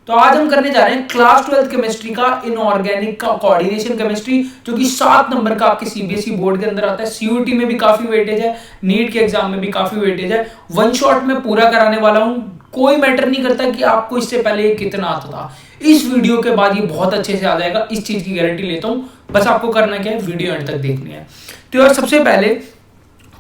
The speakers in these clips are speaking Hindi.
तो आज हम करने जा रहे हैं क्लास 12 केमिस्ट्री का इनऑर्गेनिक का कोऑर्डिनेशन केमिस्ट्री, जो कि 7 नंबर का आपके सीबीएसई बोर्ड के अंदर आता है। सीयूटी में भी काफी वेटेज है, नीट के एग्जाम में भी काफी वेटेज है। वन शॉट में पूरा कराने वाला हूं, कोई मैटर नहीं करता कि आपको इससे पहले ये कितना आता था। इस वीडियो के बाद ये बहुत अच्छे से आ जाएगा, इस चीज की गारंटी लेता हूं। बस आपको करना क्या है, वीडियो एंड तक देखनी है। तो यार सबसे पहले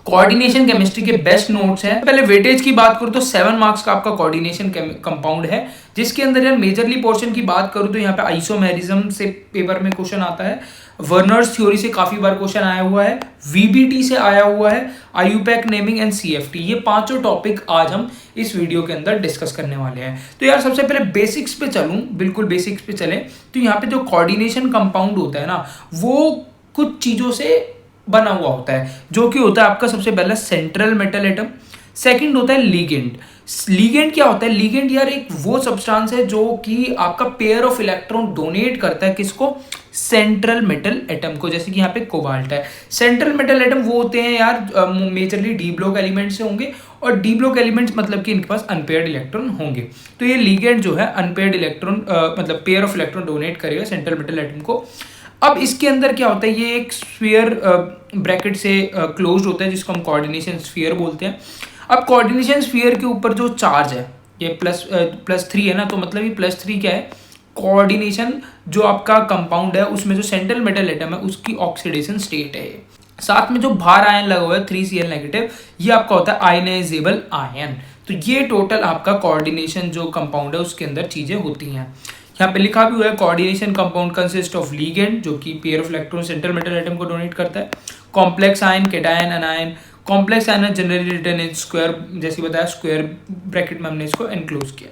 कोऑर्डिनेशन केमिस्ट्री के बेस्ट नोट्स हैं। पहले वेटेज की बात करूं तो 7 मार्क्स का आपका कोऑर्डिनेशन कंपाउंड है, जिसके अंदर यार मेजरली पोर्शन की बात करूं तो यहाँ पे आइसोमेरिज्म से पेपर में क्वेश्चन आता है, वर्नर्स थ्योरी से काफी बार क्वेश्चन आया हुआ है, वीबीटी से आया हुआ है, आईयूपैक नेमिंग एंड सीएफटी। ये पांचों टॉपिक आज हम इस वीडियो के अंदर डिस्कस करने वाले हैं। तो यार सबसे पहले बेसिक्स पे चलूं, बिल्कुल बेसिक्स पे चले तो यहाँ पे जो कोऑर्डिनेशन कंपाउंड होता है ना, वो कुछ चीजों से बना हुआ होता है, जो कि होता है आपका सबसे पहला सेंट्रल मेटल एटम, सेकंड होता है लिगेंड। लिगेंड क्या होता है? लिगेंड यार एक वो सब्सटेंस है जो कि आपका पेयर ऑफ इलेक्ट्रॉन डोनेट करता है किसको? सेंट्रल मेटल एटम को। जैसे कि यहाँ पे कोबाल्ट है। सेंट्रल मेटल एटम वो होते हैं यार मेजरली डी ब्लॉक एलिमेंट से होंगे, और डी ब्लॉक एलिमेंट्स मतलब कि इनके पास अनपेयर्ड इलेक्ट्रॉन होंगे। तो ये लिगेंड जो है अनपेयर्ड इलेक्ट्रॉन मतलब पेयर ऑफ इलेक्ट्रॉन डोनेट करेगा सेंट्रल मेटल एटम को। अब इसके अंदर क्या होता है, ये एक स्फीयर ब्रैकेट से क्लोज्ड होता है, जिसको हम कोऑर्डिनेशन स्फीयर बोलते हैं। अब कोऑर्डिनेशन स्फीयर के ऊपर जो चार्ज है ये +3 है ना, तो मतलब ये +3 क्या है? कोऑर्डिनेशन जो आपका कंपाउंड है उसमें जो सेंट्रल मेटल एटम है उसकी ऑक्सीडेशन स्टेट है। साथ में जो बाहर आयन लगा हुआ है 3Cl नेगेटिव, ये आपका होता है आयनाइजेबल आयन। तो ये टोटल आपका कोऑर्डिनेशन जो कंपाउंड है उसके अंदर चीजें होती हैं। यहाँ पे लिखा भी हुआ है coordination compound consist of ligand जो कि pair of electron central metal atom को डोनेट करता है, complex ion, cation, anion. Complex ion generally written in square, जैसे बताया स्क्वायर ब्रैकेट में हमने इसको एनक्लोज किया।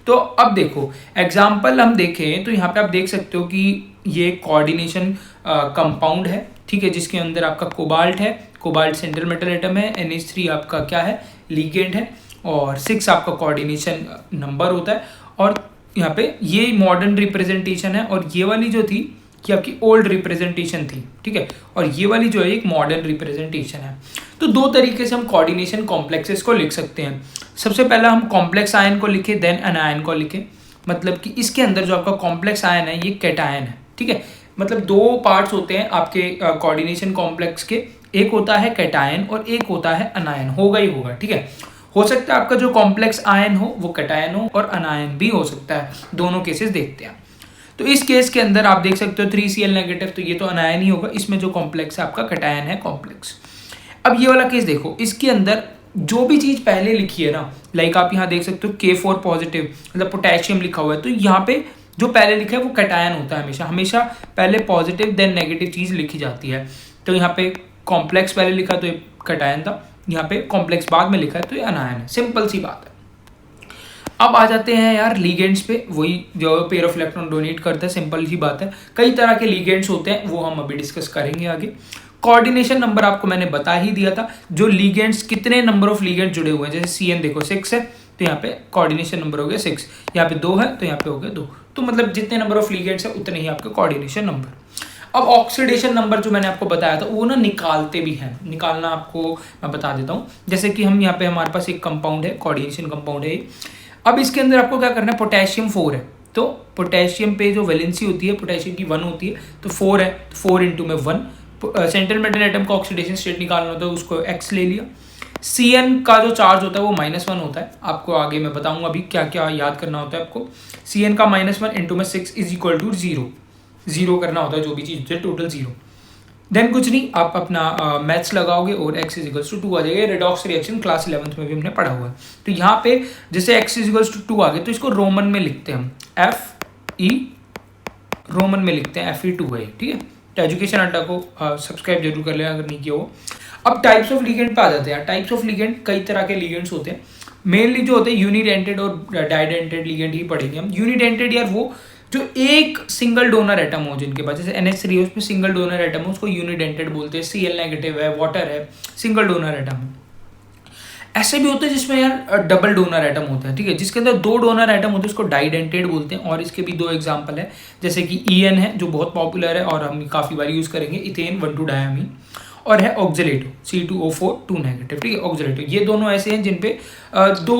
तो अब देखो एग्जाम्पल हम देखें तो यहाँ पे आप देख सकते हो कि ये कोऑर्डिनेशन कंपाउंड है, ठीक है, जिसके अंदर आपका कोबाल्ट है, कोबाल्ट सेंट्रल मेटल एटम है, NH3 आपका क्या है? लिगेंड है, और 6 आपका कोऑर्डिनेशन नंबर होता है। और यहाँ पे ये मॉडर्न रिप्रेजेंटेशन है, और ये वाली जो थी कि आपकी ओल्ड रिप्रेजेंटेशन थी, ठीक है, और ये वाली जो है एक मॉडर्न रिप्रेजेंटेशन है। तो दो तरीके से हम कोऑर्डिनेशन कॉम्प्लेक्सेस को लिख सकते हैं। सबसे पहला हम कॉम्प्लेक्स आयन को लिखे, देन अनायन को लिखे। मतलब कि इसके अंदर जो आपका कॉम्प्लेक्स आयन है ये कैटायन है, ठीक है। मतलब दो पार्ट्स होते हैं आपके कोऑर्डिनेशन कॉम्प्लेक्स के, एक होता है कैटायन और एक होता है अनायन। होगा ही होगा, ठीक है। हो सकता है आपका जो कॉम्प्लेक्स आयन हो वो कैटायन हो, और अनायन भी हो सकता है। दोनों केसेस देखते हैं। तो इस केस के अंदर आप देख सकते हो 3Cl नेगेटिव, तो ये तो अनायन ही होगा। इसमें जो कॉम्प्लेक्स है आपका कैटायन है कॉम्प्लेक्स। अब ये वाला केस देखो, इसके अंदर जो भी चीज पहले लिखी है ना, लाइक आप यहाँ देख सकते हो K4 पॉजिटिव मतलब पोटेशियम लिखा हुआ है, तो यहाँ पे जो पहले लिखा है वो कैटायन होता है। हमेशा हमेशा पहले पॉजिटिव देन नेगेटिव चीज लिखी जाती है। तो यहाँ पे कॉम्प्लेक्स पहले लिखा तो ये कैटायन था, यहाँ पे कॉम्प्लेक्स बाद में लिखा है तो ये अनायन है। सिंपल सी बात है। अब आ जाते हैं यार लीगेंड्स पे, वही जो पेयर ऑफ इलेक्ट्रॉन डोनेट करता है। सिंपल सी बात है, कई तरह के लीगेंड्स होते हैं, वो हम अभी डिस्कस करेंगे आगे। कोऑर्डिनेशन नंबर आपको मैंने बता ही दिया था, जो लीगेंड्स कितने नंबर ऑफ लीगेंड जुड़े हुए हैं। जैसे CN देखो 6 है, तो यहाँ पे कोऑर्डिनेशन नंबर हो गया 6, यहाँ पे 2 है तो यहाँ पे हो गया 2। तो मतलब जितने नंबर ऑफ लीगेंड्स है उतने ही आपके कोऑर्डिनेशन नंबर। अब ऑक्सीडेशन नंबर जो मैंने आपको बताया था वो ना निकालते भी हैं, निकालना आपको मैं बता देता हूँ। जैसे कि हम यहाँ पे हमारे पास एक कंपाउंड है, कोऑर्डिनेशन कंपाउंड है। अब इसके अंदर आपको क्या करना है, पोटेशियम 4 है, तो पोटेशियम पे जो वैलेंसी होती है पोटेशियम की 1 होती है, तो 4 है, तो 4 इंटू में 1। सेंट्रल मेटल एटम का ऑक्सीडेशन स्टेट निकालना होता है, उसको X ले लिया। CN का जो चार्ज होता है वो -1 होता है। आपको आगे मैं बताऊंगा अभी क्या क्या याद करना होता है आपको। CN का -1 इंटू में 6 इज इक्वल टू 0, 0 करना होता है जो भी चीज होती है, टोटल 0। देन कुछ नहीं, आप अपना मैथ्स लगाओगे और X इज इक्वल्स टू 2 आ जाएगा। रेडॉक्स रिएक्शन क्लास 11th में भी हमने पढ़ा हुआ है। तो यहाँ पे जैसे X इज इक्वल्स टू 2 आ गए, तो इसको रोमन में लिखते हैं हम, FE रोमन में लिखते हैं, FE2 है, ठीक है। तो एजुकेशन अड्डा को सब्सक्राइब जरूर कर लेना अगर नहीं किया हो। अब टाइप्स ऑफ लिगेंड पे आ जाते हैं। टाइप्स ऑफ लिगेंड, कई तरह के लिगेंड्स होते हैं। मेनली जो होते हैं यूनिडेंटेड और डाइडेंटेड लिगेंड ही पढ़ेंगे हम। यूनिडेंटेड यार वो जो एक सिंगल डोनर एटम हो जिनके पास, जैसे NH3 उसमें सिंगल डोनर एटम है, उसको यूनिडेंटेड बोलते हैं। Cl नेगेटिव है, वाटर है, सिंगल डोनर एटम है। ऐसे भी होते हैं जिसमें यार डबल डोनर एटम होता है, ठीक है, जिसके अंदर 2 डोनर एटम होते हैं, उसको डाइडेंटेड बोलते हैं। और इसके भी 2 एग्जांपल है, जैसे कि EN है जो बहुत पॉपुलर है और हम काफ़ी बार यूज़ करेंगे, इथेन 1,2-डायमीन, और है ऑक्जेलेटो C2O4 2 नेगेटिव, ठीक है, ऑक्जेलेटो। ये दोनों ऐसे हैं जिन पे 2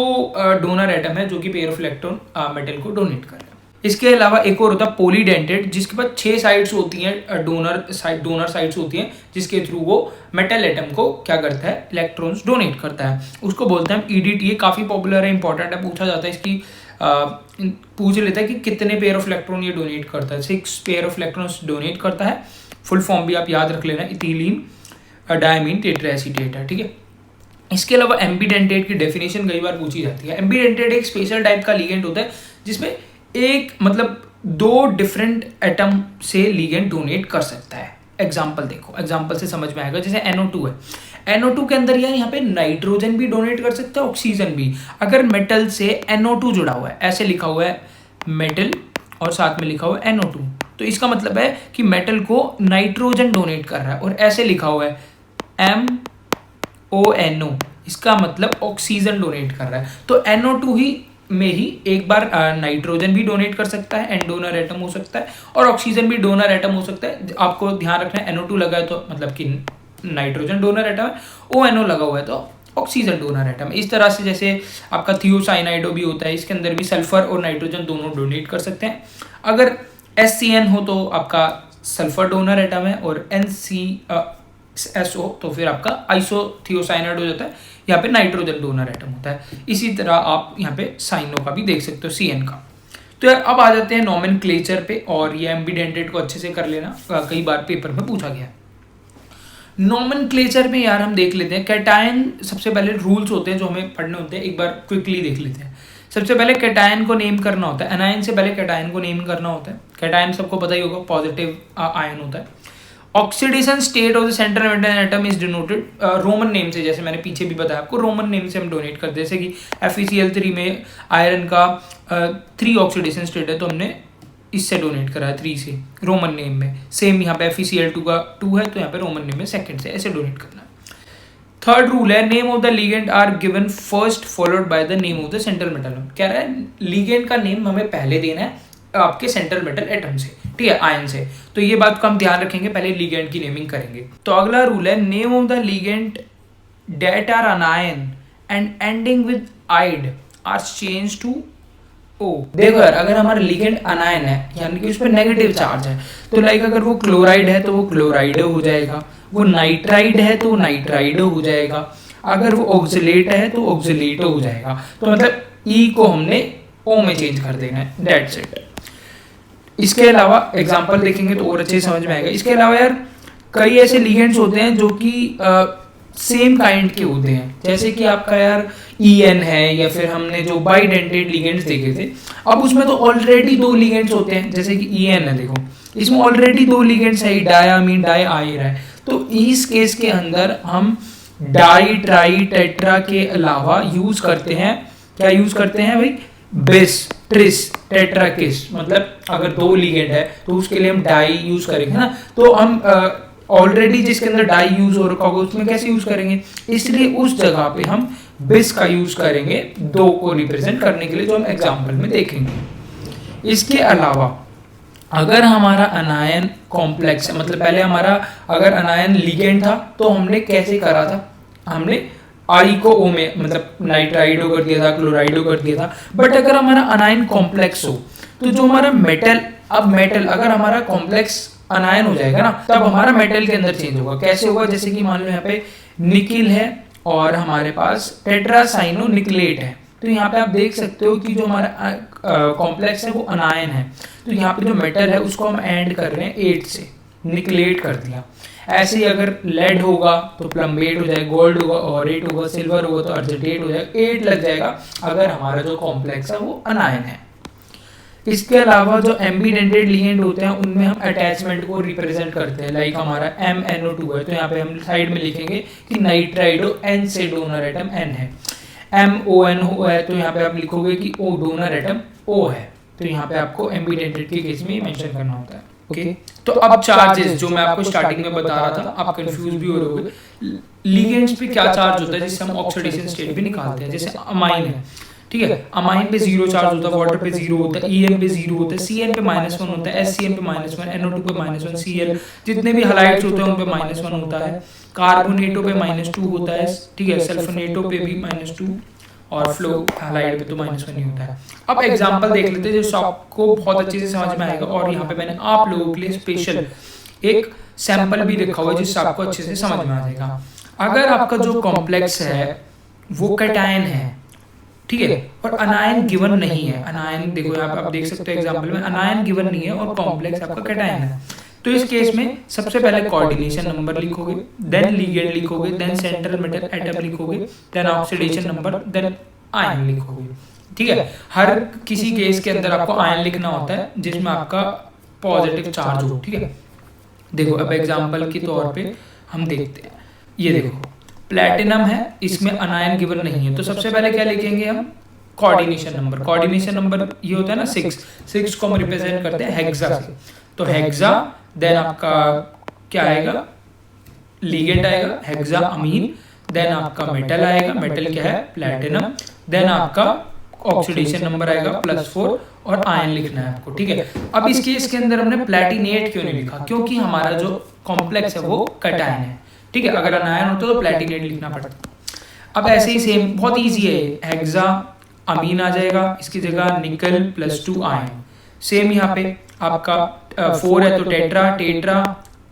डोनर एटम है जो कि पेयर ऑफ इलेक्ट्रॉन मेटल को डोनेट कर रहे हैं। इसके अलावा एक और होता है पॉलीडेंटेड, जिसके पास 6 साइड्स होती हैं, डोनर साइड्स होती हैं, जिसके थ्रू वो मेटल एटम को क्या करता है, इलेक्ट्रॉन्स डोनेट करता है, उसको बोलते हैं ईडीटी। ये काफ़ी पॉपुलर है, इंपॉर्टेंट है, पूछा जाता है इसकी पूछ लेता है कि कितने पेयर ऑफ इलेक्ट्रॉन ये डोनेट करता है। 6 पेयर ऑफ इलेक्ट्रॉन्स डोनेट करता है। फुल फॉर्म भी आप याद रख लेना, इथिलीन डायमीन टेट्राएसीटेट है, ठीक है। इसके अलावा एम्बीडेंटेट की डेफिनेशन कई बार पूछी जाती है। एम्बीडेंटेट एक स्पेशल टाइप का लिगेंड होता है जिसमें एक मतलब 2 डिफरेंट एटम से लिगेंड डोनेट कर सकता है। एग्जाम्पल देखो, एग्जाम्पल से समझ में आएगा। जैसे NO2 है, NO2 के अंदर यार यहाँ पे नाइट्रोजन भी डोनेट कर सकता है, ऑक्सीजन भी। अगर मेटल से NO2 जुड़ा हुआ है, ऐसे लिखा हुआ है मेटल और साथ में लिखा हुआ है NO2, तो इसका मतलब है कि मेटल को नाइट्रोजन डोनेट कर रहा है। और ऐसे लिखा हुआ है MONO, इसका मतलब ऑक्सीजन डोनेट कर रहा है। तो NO2 ही में ही एक बार नाइट्रोजन भी डोनेट कर सकता है, एंड डोनर एटम हो सकता है, और ऑक्सीजन भी डोनर एटम हो सकता है। आपको ध्यान रखना है, NO2 लगा है तो मतलब कि नाइट्रोजन डोनर एटम है, ONO लगा हुआ है तो ऑक्सीजन डोनर एटम। इस तरह से जैसे आपका थियोसाइनाइडो भी होता है, इसके अंदर भी सल्फर और नाइट्रोजन दोनों डोनेट कर सकते हैं। अगर SCN हो तो आपका सल्फर डोनर एटम है, और NCSO तो फिर आपका आइसोथियोसाइनाइड हो जाता है, यहाँ पे नाइट्रोजन डोनर एटम होता है। इसी तरह आप यहाँ पे साइनो का भी देख सकते हो, CN का। तो यार अब आ जाते हैं नोमेनक्लेचर पे, और ये एम्बीडेंटेड को अच्छे से कर लेना, कई बार पेपर में पूछा गया है। नोमेनक्लेचर में यार हम देख लेते हैं कैटायन, सबसे पहले रूल्स होते हैं जो हमें पढ़ने होते हैं, एक बार क्विकली देख लेते हैं। सबसे पहले कैटायन को नेम करना होता है, एनायन से पहले कैटायन को नेम करना होता है। कैटायन सबको पता ही होगा, पॉजिटिव आयन होता है। Oxidation state of the central metal atom is denoted Roman name से, जैसे मैंने पीछे भी बताया आपको, रोमन नेम से हम डोनेट करते हैं। जैसे कि FeCl3 में आयरन का 3 ऑक्सीडेशन स्टेट है, तो हमने इससे डोनेट करा है 3 से, रोमन नेम में। सेम यहाँ पे FeCl2 का 2 है, तो यहाँ पे रोमन नेम में सेकंड से ऐसे डोनेट करना है। थर्ड रूल है, name of the ligand are given first followed by the name of the central metal. कह रहा है लिगेंड का नेम हमें पहले देना है आपके सेंट्रल मेटल एटम से, ठीक है, आयन से। तो ये बात को हम ध्यान रखेंगे, पहले लिगेंड की नेमिंग करेंगे। तो अगला रूल है, name of the ligand that are anion and ending with ide are change to O। देखो यार, अगर हमारा लिगेंड अनायन है यानी कि उस पर नेगेटिव चार्ज है, तो लाइक अगर वो क्लोराइड है तो वो क्लोराइड हो जाएगा, वो नाइट्राइड है तो नाइट्राइड हो जाएगा, अगर वो ऑक्सिलेट है तो ऑक्सिलेट हो जाएगा। तो मतलब E को हमने O में चेंज कर देना है, दैट्स इट। इसके अलावा एग्जांपल देखेंगे तो और अच्छे से समझ में आएगा। इसके अलावा यार कई ऐसे लिगेंड्स होते हैं जो कि सेम काइंड के होते हैं, जैसे कि आपका यार EN है, या फिर हमने जो बाइडेंटेड लिगेंड्स देखे थे, अब उसमें तो ऑलरेडी 2 लिगेंड्स होते हैं। जैसे कि EN है, देखो इसमें ऑलरेडी 2 लिगेंड्स है, डायमीन डाई आयर है। तो इस केस के अंदर हम डाई ट्राई टेट्रा के अलावा यूज करते हैं, क्या यूज करते हैं भाई, बिस ट्रिस टेट्रा किस। मतलब अगर 2 लिगेंड है तो उसके लिए हम डाई यूज करेंगे ना, तो हम ऑलरेडी जिसके अंदर डाई यूज हो रखा होगा उसमें कैसे यूज करेंगे, इसलिए उस जगह पे हम बिस का यूज करेंगे 2 को रिप्रेजेंट करने के लिए, जो हम एग्जांपल में देखेंगे। इसके अलावा अगर हमारा अनायन कॉम्प्लेक्स है, मतलब पहले हमारा अगर अनायन लिगेंड था तो हमने कैसे करा था, हमने I को O में मतलब नाइट्राइडो कर दिया था, क्लोराइडो कर दिया था। बट अगर हमारा अनायन कॉम्प्लेक्स हो तो जो हमारा मेटल, अब मेटल अगर हमारा कॉम्प्लेक्स अनायन हो जाएगा ना, तब हमारा मेटल के अंदर चेंज होगा। कैसे होगा, जैसे कि मान लो यहाँ पे निकिल है और हमारे पास टेट्रासाइनो निकलेट है, तो यहाँ पे आप देख सकते हो कि जो हमारा कॉम्प्लेक्स है वो अनायन है, तो यहाँ पे जो मेटल है उसको हम एंड कर रहे हैं 8 से, निकलेट कर दिया। ऐसे ही अगर लेड होगा तो प्लम्बेट हो जाएगा, गोल्ड होगा ऑरेट होगा, सिल्वर होगा तो अर्जेटेट हो जाएगा, 8 लग जाएगा अगर हमारा जो कॉम्प्लेक्स है वो अनायन है। इसके अलावा जो एम्बीडेंटेड लिगेंड होते हैं उनमें हम अटैचमेंट को रिप्रेजेंट करते हैं, लाइक हमारा MnO2 है तो यहाँ पे हम साइड में लिखेंगे कि नाइट्राइडो N से डोनर एटम N है। MONO है तो यहाँ पे आप लिखोगे कि O डोनर एटम O है, तो यहाँ पे आपको एम्बीडेंटेड के केस में मेंशन करना होता है। ओके तो अब चार्जेस जो मैं आपको स्टार्टिंग में बता रहा था, आप कंफ्यूज भी हो रहे होंगे लिगेंड्स पे क्या चार्ज होता है, जिससे हम ऑक्सीडेशन स्टेट भी निकालते हैं। जैसे अमाइन है, ठीक है, अमाइन पे 0 चार्ज होता है, वाटर पे 0 होता है, EN पे 0 होता है, CN पे -1 होता है, SCN पे -1, NO2 पे -1, Cl जितने भी हलाइड्स होते हैं उन पे -1 होता है, कार्बोनेटो पे -2 होता है, ठीक है, सल्फोनेटो पे भी -2, और फ्लो हालाइड पे तो -1 ही होता है। अब एग्जांपल देख लेते हैं जो आपको बहुत अच्छे से समझ में आएगा, और यहाँ पे मैंने आप लोगों के लिए स्पेशल एक सैंपल भी रखा हुआ है जिससे आपको अच्छे से समझ में आ जाएगा। अगर आपका जो कॉम्प्लेक्स है वो कैटायन है, ठीक है, और अनायन गिवन नहीं है, अनायन देखो यहाँ पे आप देख सकते हो एग्जांपल में अनायन गिवन नहीं है और कॉम्प्लेक्स आपका कैटायन है, तो इस केस में सबसे पहले कोऑर्डिनेशन नंबर लिखोगे, देन लिगेंड लिखोगे, देन सेंट्रल मेटल एटम लिखोगे, then oxidation number, then ion लिखोगे, ठीक है। हर किसी केस के अंदर आपको आयन लिखना होता है जिसमें आपका पॉजिटिव चार्ज हो, ठीक है। देखो अब एग्जांपल के तौर पे हम देखते हैं, ये देखो प्लैटिनम है, इसमें अनायन गिवन नहीं है, तो सबसे पहले क्या लिखेंगे हम, कोऑर्डिनेशन नंबर। कोऑर्डिनेशन नंबर ये होता है ना 6 को हम रिप्रेजेंट करते हैं हेक्सा से, तो हेक्सा, देन आपका क्या आएगा, लिगेंड आएगा हेक्सा अमीन, देन आपका मेटल आएगा, मेटल क्या है प्लैटिनम, देन आपका ऑक्सीडेशन नंबर आएगा +4 और आयन लिखना है आपको, ठीक है। अब इस केस के अंदर हमने प्लैटिनेट क्यों नहीं लिखा, क्योंकि हमारा जो कॉम्प्लेक्स है वो कैटायन है, ठीक है। अगर अनायन होता तो प्लैटिनेट लिखना पड़ता। अब ऐसे ही सेम बहुत इजी है, हेक्सा अमीन आ जाएगा, इसकी जगह निकल +2 आयन, सेम यहाँ पे आपका 4 है तो टेट्रा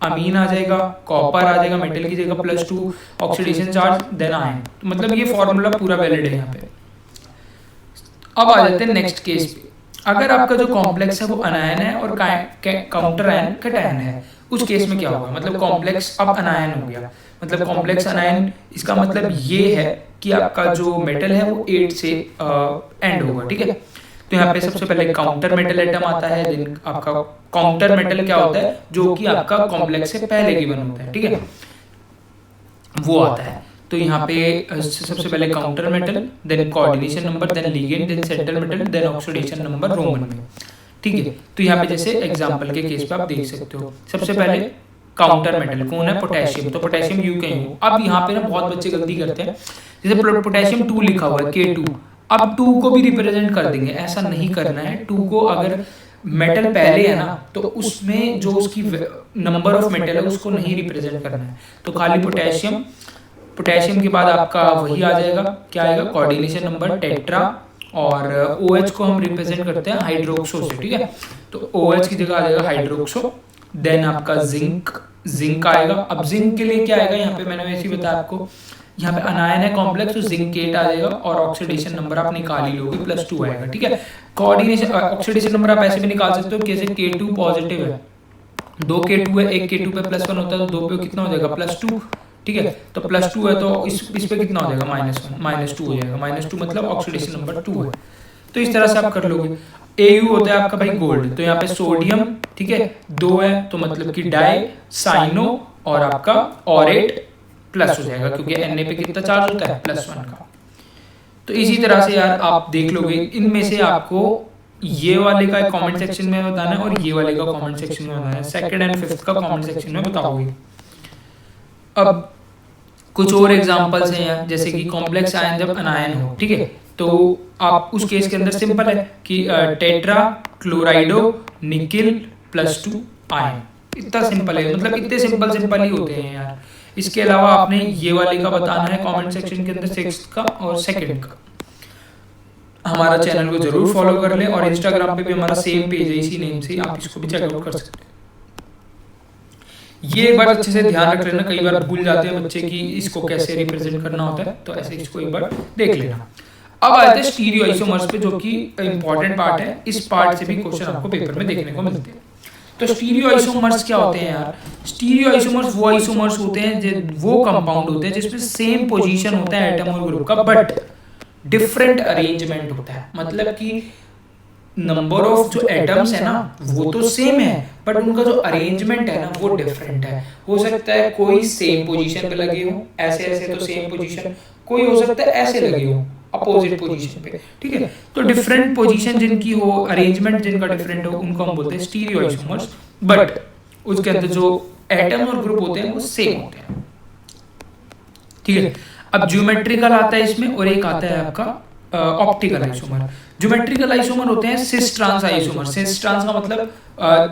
अमीन आ जाएगा, कॉपर आ जाएगा मेटल की जगह +2 ऑक्सीडेशन चार्ज, देन आयन, मतलब ये फॉर्मूला पूरा वैलिड है यहाँ पे। अब आ जाते हैं नेक्स्ट केस पे, अगर आपका जो कॉम्प्लेक्स है वो अनायन है और काउंटर आयन कैटायन है, उस केस में क्या होगा, मतलब कॉम्प्लेक्स अब अनायन हो गया, मतलब कॉम्प्लेक्स अनायन, इसका मतलब ये है कि आपका जो मेटल है वो 8 से एंड होगा, ठीक है। तो यहाँ पे सबसे पहले काउंटर मेटल एटम आता है, देन आपका काउंटर मेटल क्या होता है जो कि आपका कॉम्प्लेक्स से पहले गिवन होता है, ठीक है, वो आता है। तो यहाँ पे सबसे पहले counter metal, then coordination number, then ligand, then central metal, then oxidation number roman में, ठीक है। तो यहाँ पे जैसे एग्जांपल के केस पे आप देख सकते हो, सबसे पहले काउंटर मेटल कौन है, पोटेशियम, तो पोटेशियम यू कहीं हो। अब यहाँ पे ना बहुत बच्चे गलती करते हैं, जैसे पोटेशियम 2 लिखा हुआ है K2, अब 2 को भी रिप्रेजेंट कर देंगे, ऐसा नहीं करना है। 2 को अगर मेटल पहले है ना तो उसमें जो उसकी नंबर ऑफ मेटल है उसको नहीं रिप्रेजेंट करना है, तो खाली पोटेशियम, पोटेशियम के बाद आपका वही आ जाएगा, क्या आएगा, कोऑर्डिनेशन नंबर टेट्रा, और OH को हम रिप्रेजेंट करते हैं हाइड्रोक्सो से, ठीक है, तो OH की जगह आ जाएगा हाइड्रोक्सो, देन आपका जिंक आएगा। अब जिंक के लिए क्या आएगा, यहाँ पे मैंने वैसे ही बताया आपको, यहाँ पे अनायन है कॉम्प्लेक्स, तो जिंकेट आ जाएगा, और ऑक्सीडेशन नंबर आप निकाल ही लोगे +2 आएगा, ठीक है। कोऑर्डिनेशन ऑक्सीडेशन नंबर आप ऐसे भी निकाल सकते हो, कैसे K2 पॉजिटिव है, 2 K2 है, एक K2 पे +1 होता है, तो 2 पे कितना हो जाएगा +2, ठीक है। तो +2 है तो इस पे कितना हो जाएगा, -1 -2 हो जाएगा, -2 मतलब ऑक्सीडेशन नंबर 2 है। तो इस तरह से आप कर लोगे। Au होता है आपका भाई गोल्ड, तो यहाँ पे सोडियम, ठीक है, 2 है तो मतलब कि डाई साइनो, और आपका ऑरेट प्लस हो जाएगा क्योंकि Na पे कितना चार्ज होता है +1 का। तो इसी तरह से यार आप देख लोगे, इनमें से आपको ये वाले का कमेंट सेक्शन में बताना है और ये वाले का कमेंट सेक्शन में बताना है, सेकंड एंड फिफ्थ का कमेंट सेक्शन में बताओगे। अब कुछ और एग्जांपल्स हैं यार, जैसे कि कॉम्प्लेक्स आयन जब अनायन हो, ठीक है, तो आप उस केस के अंदर सिंपल है कि टेट्रा क्लोराइडो निकिल +2 आयन, इतना सिंपल है, मतलब इतने सिंपल ही होते हैं यार। इसके अलावा आपने ये वाले का बताना है कमेंट सेक्शन के अंदर, सिक्स्थ का और सेकंड का। हमारा चैनल को जरूर फॉलो कर ले, और इंस्टाग्राम पे भी हमारा सेम पेज है इसी नेम से, आप इसको भी चेकआउट कर सकते हैं। ये एक बार अच्छे से ध्यान रख लेना, कई बार भूल जाते हैं बच्चे कि इसको कैसे रिप्रेजेंट करना होता है, तो ऐसे इसको एक बार देख लेना। अब आते हैं स्टीरियो आइसोमर्स पे, जो कि इंपॉर्टेंट पार्ट है, इस पार्ट से भी क्वेश्चन आपको पेपर में देखने को मिलते हैं। तो स्टीरियो आइसोमर्स क्या होते हैं यार, स्टीरियो आइसोमर्स वो आइसोमर्स होते हैं, वो कंपाउंड होते हैं जिसमें सेम पोजीशन होता है एटम और ग्रुप का, बट डिफरेंट अरेंजमेंट होता है, मतलब कि नंबर ऑफ जो एटम्स है ना वो तो सेम है, बट उनका जो अरेंजमेंट है ना वो डिफरेंट है। हो सकता है कोई सेम पोजीशन पे लगे हो, ऐसे ऐसे तो सेम पोजीशन, कोई हो सकता है ऐसे लगे हो अपोजिट पोजीशन पे, ठीक है। तो डिफरेंट पोजीशन जिनकी हो, अरेंजमेंट जिनका डिफरेंट हो, उनको हम बोलते हैं स्टीरियो आइसोमर्स, बट उसके अंदर जो एटम और ग्रुप होते हैं वो सेम होते हैं, ठीक है। अब ज्योमेट्रिकल आता है इसमें, और एक आता है आपका ऑप्टिकल आइसोमर। ज्योमेट्रिकल आइसोमर होते हैं cis trans isomer. Cis trans का मतलब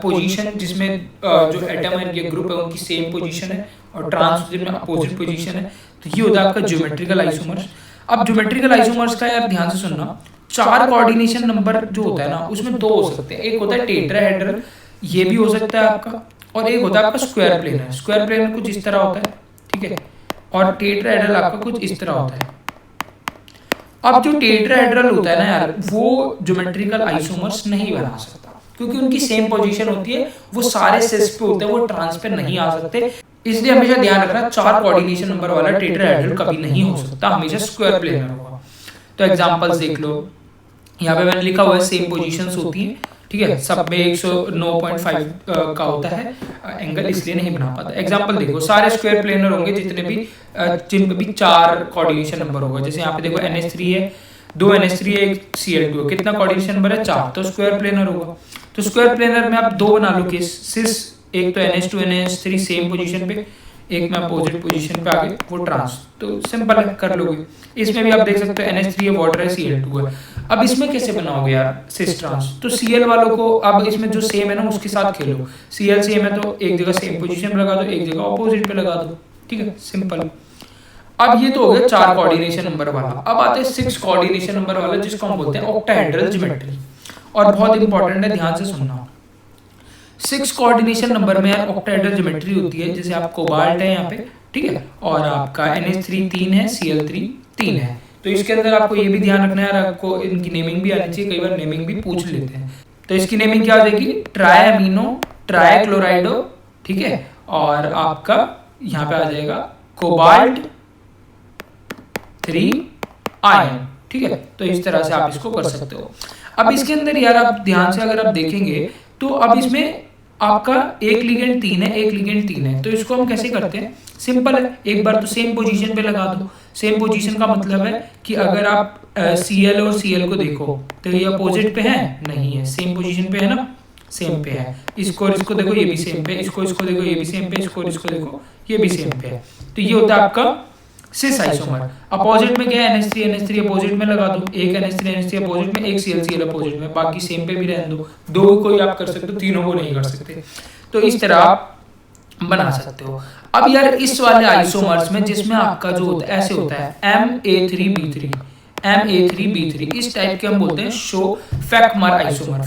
पोजीशन जिसमें जो एटम है या ग्रुप है उनकी सेम पोजीशन है, और ट्रांस जिसमें अपोजिट पोजीशन है, तो ये होता है आपका ज्योमेट्रिकल आइसोमर। अब ज्योमेट्रिकल आइसोमर्स का यार ध्यान से सुनना, 4 कोऑर्डिनेशन नंबर जो होता है ना उसमें 2 हो सकते हैं। एक होता है टेट्राहेड्रल, ये भी हो सकता है आपका, और एक होता है आपका स्क्वायर प्लेनर। स्क्वायर प्लेनर कुछ इस तरह होता है, ठीक है, और टेट्राहेड्रल आपका कुछ इस तरह होता है। अब जो टेट्राहेड्रल होता है ना यार, वो ज्योमेट्रिकल आइसोमर्स नहीं बना सकता, क्योंकि उनकी सेम पोजीशन होती है, वो सारे सिस पे होते हैं, वो ट्रांस पे नहीं आ सकते। इसलिए हमेशा ध्यान रखना, 4 कोऑर्डिनेशन नंबर वाला टेट्राहेड्रल कभी नहीं हो सकता, हमेशा स्क्वायर प्लेनर होगा। तो एग्जांपल्स देख लो, यहाँ पे मैंने लिखा हुआ है सेम पोजीशंस होती हैं, ठीक है, सब में 109.5 का होता है एंगल, इसलिए नहीं बना पाता। एग्जांपल देखो, सारे स्क्वायर प्लेनर होंगे जितने भी, जिनमें भी 4 कोऑर्डिनेशन नंबर होगा। जैसे यहाँ पे देखो NH3 है, 2 NH3 है, एक Cl2 है, कितना कोऑर्डिनेशन नंबर है? 4, तो स्क्वायर प्लेनर होगा। तो स्क्वायर प्लेनर में आप 2 बना लो केस, सिस, एक तो NH2 NH3 सेम पोजीशन पे, एक में अपोजिट पोजीशन पे आ गए, वो ट्रांस, तो सिंपल है, कर लोगे। इसमें भी आप देख सकते हो NH3 है, वाटर है, Cl2 है। अब इसमें कैसे बनाओगे यार सिस ट्रांस? तो Cl वालों को अब इसमें जो सेम है ना उसके साथ खेलो, Cl सेम है तो एक जगह सेम पोजीशन पे लगा दो, एक जगह अपोजिट पे लगा दो, ठीक है, सिंपल। अब ये तो हो गया 4 कोऑर्डिनेशन नंबर वाला। अब आते हैं 6 कोऑर्डिनेशन नंबर वाला, जिसको हम बोलते हैं ऑक्टाहेड्रल ज्योमेट्री, और बहुत इंपॉर्टेंट है, ध्यान से सुनना। 6 कोऑर्डिनेशन नंबर में यार ऑक्टाहेड्रल ज्योमेट्री होती है। जैसे आप कोबाल्ट है यहाँ पे, ठीक है, और आपका NH3 3 है, Cl3 3 है। तो इसके अंदर आपको ये भी ध्यान रखना है, आपको इनकी नेमिंग भी आनी चाहिए, कई बार नेमिंग भी पूछ लेते हैं। तो इसकी नेमिंग क्या हो जाएगी? ट्राइअमीनो ट्राइक्लोराइडो, ठीक है, और आपका यहाँ पे आ जाएगा कोबाल्ट 3 आयन, ठीक है। तो इस तरह से आप इसको कर सकते हो। अब इसके अंदर यार आप ध्यान से अगर आप देखेंगे तो अब इसमें आपका एक लिगेंड 3 है, एक लिगेंड 3 है। तो इसको हम कैसे करते हैं? सिंपल है, एक बार तो सेम पोजीशन पे लगा दो। सेम पोजीशन का मतलब है कि अगर आप Cl और Cl को देखो तो ये अपोजिट पे है, नहीं है, सेम पोजीशन पे है ना, सेम पे है। इसको और इसको देखो, ये भी सेम पे, इसको देखो, ये भी सेम पे, इसको और इसको देखो, ये भी सेम पे है। तो ये होता है आपका सिस आइसोमर। अपोजिट में क्या है? NH3 अपोजिट में लगा दो, एक NH3 अपोजिट में, एक Cl अपोजिट में, बाकी सेम पे भी रहने दो। 2 को ही आप कर सकते हो, तीनों को नहीं कर सकते। तो इस तरह आप बना सकते हो। अब यार इस वाले आइसोमर्स में जिसमें आपका जो होता है ऐसे होता है Ma3B3, Ma3B3, इस टाइप के हम बोलते हैं शोफैक्मर आइसोमर,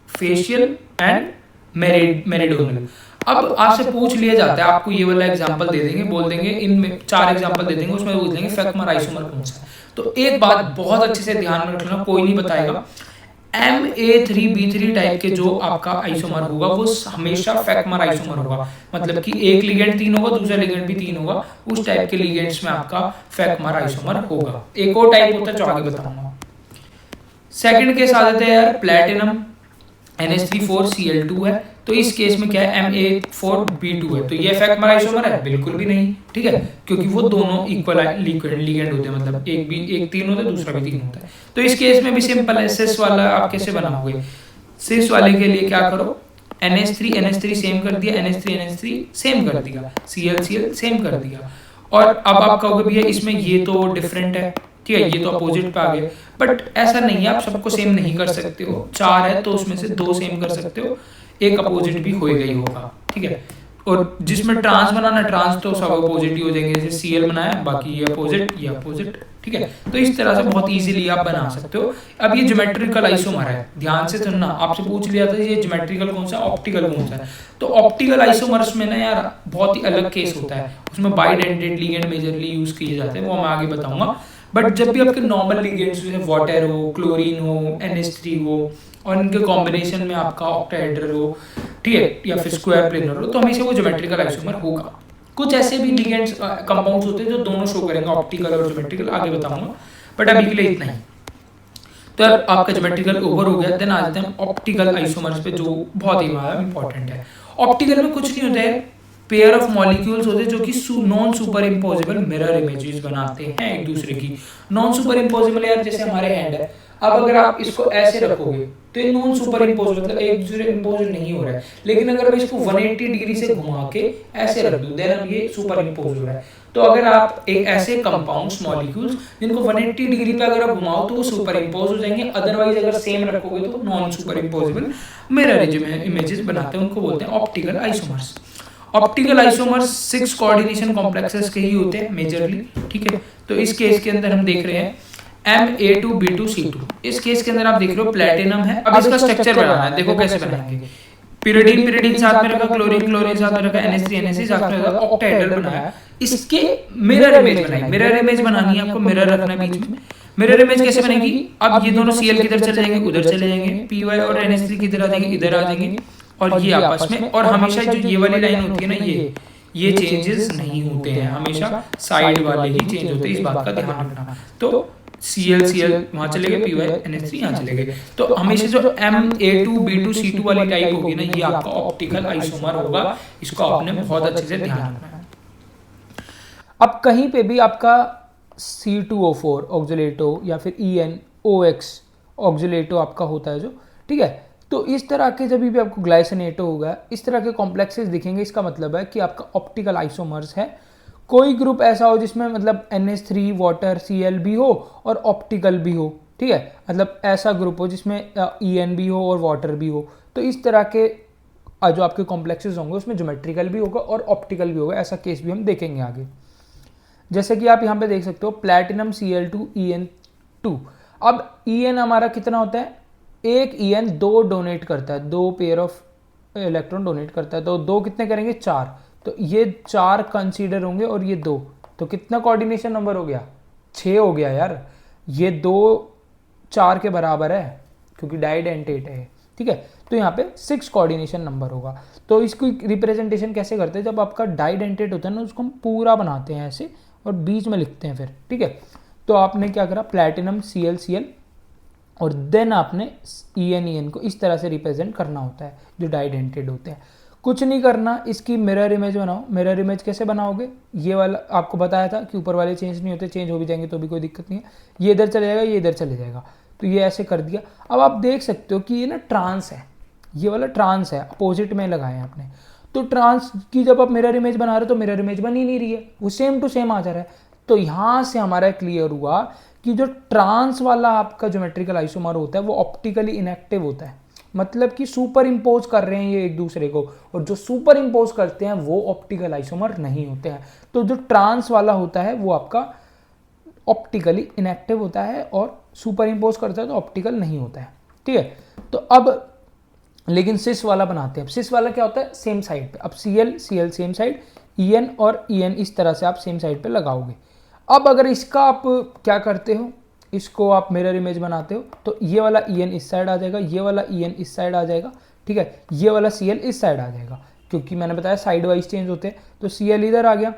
फेशियल एंड मेरिडोनल। अब आपसे पूछ लिया जाता है, आपको ये वाला एग्जांपल दे देंगे, बोल देंगे इनमें 4 एग्जांपल दे देंगे, उसमें पूछ देंगे फैक्मर आइसोमर कौन सा है। तो एक बात बहुत अच्छे से ध्यान में रखना, कोई नहीं बताएगा, Ma3B3 टाइप के जो आपका आइसोमर होगा वो हमेशा फैक्मर आइसोमर होगा। मतलब कि एक लिगेंड 3 होगा, दूसरा लिगेंड भी 3 होगा, उस टाइप के लिगेंड्स में आपका फैक्मर आइसोमर होगा। एक और टाइप होता है जो आगे बताऊंगा। सेकंड केस आ जाते हैं यार प्लैटिनम NH3 4Cl2 है। तो इस केस में क्या है? Ma4B2 है। तो ये फैक्मर आइसोमर है? बिल्कुल भी नहीं, ठीक है, क्योंकि वो दोनों इक्वल लिगेंड होते हैं, मतलब एक 3 होता है, दूसरा भी 3 होता है। तो इस केस में भी सिंपल है, सिस वाला आप कैसे बनाओगे? सिस वाले के लिए क्या करो? NH3 सेम कर दिया, NH3 सेम कर दिया, Cl सेम कर दिया, और अब आप कहोगे भैया इसमें ये तो डिफरेंट है, ठीक है, ये तो अपोजिट पे आ गए, बट ऐसा नहीं है, आप सबको सेम नहीं कर सकते हो। 4 है तो उसमें से 2 सेम कर सकते हो, एक अपोजिट भी हो गई होगा, ठीक है। और जिसमें ट्रांस बनाना, ट्रांस तो सब अपोजिट ही हो जाएंगे, जैसे Cl बनाया, बाकी ये अपोजिट, ठीक है। तो इस तरह से बहुत इजीली आप बना सकते हो। अब ये ज्योमेट्रिकल आइसोमर है, ध्यान से सुनना, आपसे पूछ लिया था ये ज्योमेट्रिकल कौन सा, ऑप्टिकल कौन सा है। तो ऑप्टिकल आइसोमर्स में ना यार बहुत ही अलग केस होता है, उसमें बाइडेंटेड लिगेंड मेजरली यूज किए जाते हैं, वो मैं आगे बताऊंगा। बट जब भी आपके नॉर्मल लिगेंड्स जैसे वाटर हो, क्लोरीन हो, NH3 हो, और इनके कॉम्बिनेशन में आपका ऑक्टाहेड्रल हो, ठीक है, या फिर स्क्वायर प्लेनर हो, तो हमेशा वो ज्योमेट्रिकल आइसोमर होगा। कुछ ऐसे भी लिगेंड्स कंपाउंड्स होते हैं जो दोनों शो करेंगे, ऑप्टिकल और ज्योमेट्रिकल, आगे बताऊंगा, बट अभी के लिए इतना ही। तो अब आपका ज्योमेट्रिकल ओवर हो गया, देन आ जाते हैं ऑप्टिकल आइसोमर्स पे, जो बहुत ही इंपॉर्टेंट है। ऑप्टिकल में कुछ नहीं होता है, पेयर ऑफ मॉलिक्यूल्स होते हैं जो कि non super imposable mirror images बनाते हैं एक दूसरे की। नॉन सुपर इम्पोजिबल यार जैसे हमारे हैंड है, अब अगर आप इसको ऐसे रखोगे तो ये नॉन सुपर इम्पोज, मतलब एक दूसरे इम्पोज नहीं हो रहा है। लेकिन अगर आप इसको 180 डिग्री से घुमा के ऐसे रख दो, देन अब ये सुपर इम्पोज हो रहा है। तो अगर आप एक ऐसे कंपाउंड्स मॉलिक्यूल्स जिनको 180 डिग्री पे अगर आप घुमाओ तो वो सुपर इम्पोज हो जाएंगे, अदरवाइज अगर सेम रखोगे तो non super imposable mirror images बनाते हैं, उनको बोलते हैं optical isomers. Optical isomers 6 coordination complexes के ही होते हैं मेजरली, ठीक है। तो इस केस के अंदर हम देख रहे हैं Ma2B2C2। इस केस के अंदर आप देख रहे हो प्लेटिनम है। अब इसका स्ट्रक्चर बनाना है, देखो कैसे बनाएंगे। पिरिडीन साथ में रखा, क्लोरीन साथ में रखा, NH3 साथ में रखा, ऑक्टाहेड्रल बनाया। इसके मिरर इमेज बनाई। मिरर इमेज बनानी है आपको, मिरर रखना बीच में। मिरर इमेज कैसे बनेगी? अब ये दोनों Cl किधर चले जाएंगे, उधर चले जाएंगे, Py और NH3 किधर आ जाएंगे, इधर आ जाएंगे, और ये आपस में। और हमेशा जो ये वाली लाइन होती है ना, ये चेंजेस नहीं होते हैं, हमेशा साइड वाले ही चेंज होते हैं, इस बात का ध्यान रखना। तो Cl वहां चले गए, Py NH3 यहाँ चले गए। तो हमेशा जो Ma2B2C2 वाली टाइप होगी ना, ये आपका ऑप्टिकल आइसोमर होगा। इसको आपने बहुत अच्छे से ध्यान रखना है। अब कहीं पे भी आपका C2O4 ऑक्सीलेटो या फिर ENOX ऑक्सीलेटो आपका होता है जो, ठीक है, तो इस तरह के जब भी आपको ग्लाइसिनेटो होगा, इस तरह के कॉम्प्लेक्सेस दिखेंगे, इसका मतलब है कि आपका ऑप्टिकल आइसोमर्स है। कोई ग्रुप ऐसा हो जिसमें मतलब NH3 वाटर Cl भी हो और ऑप्टिकल भी हो, ठीक है, मतलब ऐसा ग्रुप हो जिसमें EN भी हो और वाटर भी हो, तो इस तरह के जो आपके कॉम्प्लेक्सेस होंगे उसमें ज्योमेट्रिकल भी होगा और ऑप्टिकल भी होगा। ऐसा केस भी हम देखेंगे आगे। जैसे कि आप यहाँ पे देख सकते हो प्लैटिनम Cl2 En2। अब En हमारा कितना होता है? एक En 2 डोनेट करता है, 2 पेयर ऑफ इलेक्ट्रॉन डोनेट करता है, तो 2 कितने करेंगे? 4। तो ये 4 कंसीडर होंगे और ये 2, तो कितना कोऑर्डिनेशन नंबर हो गया? 6 हो गया यार। ये 2 4 के बराबर है क्योंकि डाइडेंटेट है, ठीक है। तो यहाँ पे 6 कोऑर्डिनेशन नंबर होगा। तो इसको रिप्रेजेंटेशन कैसे करते हैं? जब आपका डाइडेंटेट होता है ना, उसको हम पूरा बनाते हैं ऐसे और बीच में लिखते हैं फिर, ठीक है। तो आपने क्या करा? प्लैटिनम Cl और देन आपने En को इस तरह से रिप्रेजेंट करना होता है जो डाइडेंटेड होते हैं। कुछ नहीं करना, इसकी मिरर इमेज बनाओ। मिरर इमेज कैसे बनाओगे? ये वाला आपको बताया था कि ऊपर वाले चेंज नहीं होते, चेंज हो भी जाएंगे तो भी कोई दिक्कत नहीं है। ये इधर चले जाएगा, ये इधर चले जाएगा, तो ये ऐसे कर दिया। अब आप देख सकते हो कि ये ना ट्रांस है, ये वाला ट्रांस है, अपोजिट में लगाए हैं आपने। तो ट्रांस की जब आप मिरर इमेज बना रहे हो तो मिरर इमेज बन ही नहीं रही है, वो सेम टू सेम आ जा रहा है। तो यहाँ से हमारा क्लियर हुआ कि जो ट्रांस वाला आपका ज्योमेट्रिकल आइसोमर होता है वो ऑप्टिकली इनएक्टिव होता है, मतलब कि सुपर इम्पोज कर रहे हैं ये एक दूसरे को, और जो सुपर इम्पोज करते हैं वो ऑप्टिकल आइसोमर नहीं होते हैं। तो जो ट्रांस वाला होता है वो आपका ऑप्टिकली इनएक्टिव होता है और सुपर इम्पोज करता है तो ऑप्टिकल नहीं होता है, ठीक है। तो अब लेकिन सिस वाला बनाते हैं। सिस वाला क्या होता है? सेम साइड पे। अब Cl सेम साइड, En और En इस तरह से आप सेम साइड पे लगाओगे। अब अगर इसका आप क्या करते हो, इसको आप मिरर इमेज बनाते हो, तो ये वाला En इस साइड आ जाएगा, ये वाला En इस साइड आ जाएगा, ठीक है, ये वाला Cl इस साइड आ जाएगा, क्योंकि मैंने बताया साइड वाइज चेंज होते हैं। तो Cl इधर आ गया,